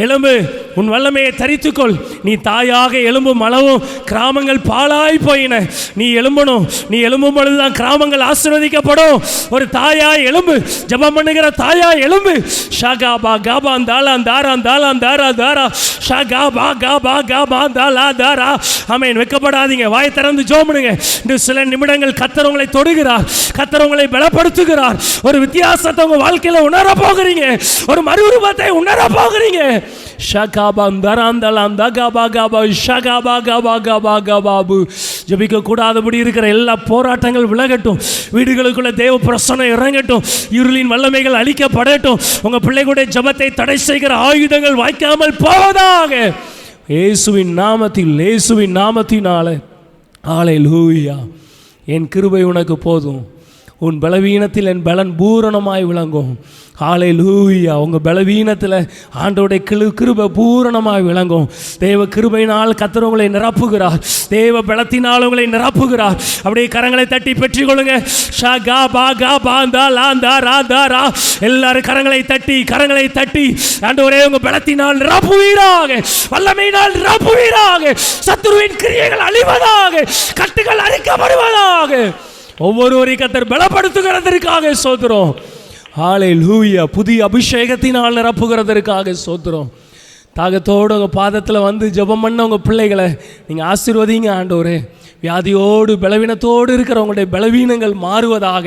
எலும்பு, உன் வல்லமையை தரித்துக்கொள். நீ தாயாக எலும்பும் அளவும் கிராமங்கள் பாழாய் போயின. நீ எழும்பணும். நீ எழும்பும் பொழுதுதான் கிராமங்கள் ஆசீர்வதிக்கப்படும். ஒரு தாயாய் எலும்பு, ஜெபம் பண்ணுகிற தாயாய் எலும்பு. ஷகாபா காபான் தாலான் தாரான் தாலான் தாரா தாரா ஷகாபா காபா காபான் தாலா தாரா. ஆமென். வெட்கப்படாதீங்க, வாய் திறந்து ஜெபம் பண்ணுங்க. இந்த சில நிமிடங்கள் கர்த்தர் உங்களை தொடுகிறார், கர்த்தர் உங்களை பலப்படுத்துகிறார். ஒரு வித்தியாசத்தை உங்க வாழ்க்கையில உணர போகிறீங்க, ஒரு மறு உருவத்தை உணர போகிறீங்க. ஜெபிக்க கூடாதபடி இருக்கிற எல்லா போராட்டங்கள் விலகட்டும். வீடுகளுக்குள்ள தேவ பிரசன்னம் இறங்கட்டும். இருளின் வல்லமைகள் அழிக்கப்படட்டும். உங்க பிள்ளைகளுடைய ஜெபத்தை தடை செய்கிற ஆயுதங்கள் வாய்க்காமல் போவதாக, இயேசுவின் நாமத்தினாலே. ஹல்லேலூயா. என் கிருபை உனக்கு போதும், உன் பலவீனத்தில் என் பலன் பூரணமாய் விளங்கும். ஹல்லேலூயா. உங்கள் பலவீனத்தில் ஆண்டவருடைய கிருபை பூரணமாய் விளங்கும். தேவ கிருபையினால் கர்த்தர் உங்களை நிரப்புகிறார், தேவ பலத்தினால் உங்களை நிரப்புகிறார். அப்படியே கரங்களை தட்டி பெற்றுக்கொள்ளுங்க. ஷகா பாகா பாந்தா லாந்தா ராதா ரா. எல்லாரும் கரங்களை தட்டி ஆண்டவரே உங்கள் பலத்தினால் நிரப்புவீராக, வல்லமையினால் நிரப்புவீராக. சத்துருவின் கிரியைகள் அழிவதாக, கட்டுகள் அழிக்கப்படுவதாக. ஒவ்வொருவரையும் கர்த்தர் பலப்படுத்துகிறதற்காக ஸ்தோத்திரம். ஹல்லேலூயா. புதிய அபிஷேகத்தினால் நிரப்புகிறதற்காக ஸ்தோத்திரம். தாகத்தோடு உங்கள் பாதத்தில் வந்து ஜெபம் பண்ண உங்கள் பிள்ளைகளை நீங்கள் ஆசீர்வதிங்க ஆண்டவரே. வியாதியோடு பலவீனத்தோடு இருக்கிறவங்களுடைய பலவீனங்கள் மாறுவதாக,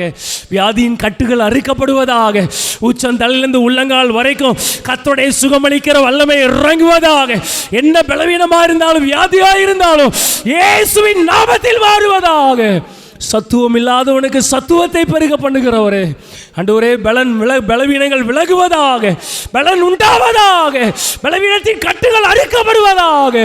வியாதியின் கட்டுகள் அறுக்கப்படுவதாக, உச்சந்தலையிலிருந்து உள்ளங்கால் வரைக்கும் கர்த்தருடைய சுகமளிக்கிற வல்லமை இறங்குவதாக. என்ன பலவீனமாக இருந்தாலும் வியாதியாக இருந்தாலும் இயேசுவின் நாமத்தில் மாறுவதாக. சத்துவம் இல்லாதவனுக்கு சத்துவத்தை பெருக பண்ணுகிறவரே ஆண்டவரே, பலவீனங்கள் விலகுவதாக, பலன் உண்டாவதாக, பலவீனத்தின் கட்டுகள் அறுக்கப்படுவதாக.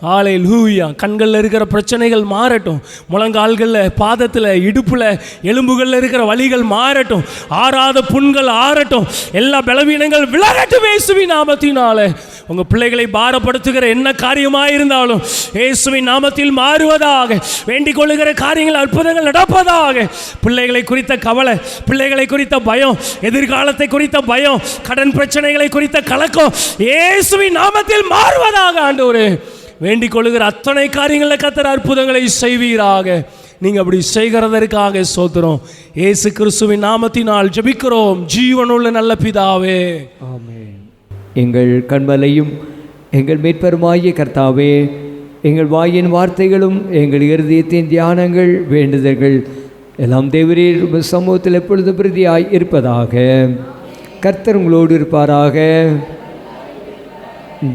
ஹல்லேலூயா. கண்களில் இருக்கிற பிரச்சனைகள் மாறட்டும், முழங்கால்களில், பாதத்தில், இடுப்பில், எலும்புகளில் இருக்கிற வலிகள் மாறட்டும், ஆறாத புண்கள் ஆறட்டும், எல்லா பலவீனங்கள் விலகட்டும் இயேசுவின் நாமத்தினாலே. உங்கள் பிள்ளைகளை பாரப்படுத்துகிற என்ன காரியமாக இருந்தாலும் இயேசுவின் நாமத்தில் மாறுவதாக. வேண்டிக் கொள்ளுகிற காரியங்கள் அற்புதங்கள் நடப்பதாக. பிள்ளைகளை குறித்த கவலை, பிள்ளைகளை குறித்த பயம், எதிர்காலத்தை குறித்த பயம், கடன் பிரச்சனைகளை குறித்த கலக்கம் இயேசுவின் நாமத்தில் மாறுவதாக. ஆண்டவரே, வேண்டிக் கொள்ளுகிற அத்தனை காரியங்களில் கர்த்தர் அற்புதங்களை செய்வீராக. நீங்கள் அப்படி செய்கிறதற்காக ஸ்தோத்திரம். இயேசு கிறிஸ்துவின் நாமத்தினால் ஜெபிக்கிறோம் ஜீவனுள்ள நல்ல பிதாவே,
ஆமென். எங்கள் கண்மலையும் எங்கள் மீட்பருமாகிய கர்த்தாவே, எங்கள் வாயின் வார்த்தைகளும் எங்கள் இருதயத்தின் தியானங்கள், வேண்டுதல்கள் எல்லாம் தேவரீர் சமூகத்தில் எப்பொழுது பிரதியாய் இருப்பதாக. கர்த்தர் உங்களோடு இருப்பாராக.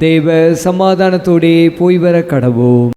தேவ சமாதானத்தோடே போய் வர கடவோம்.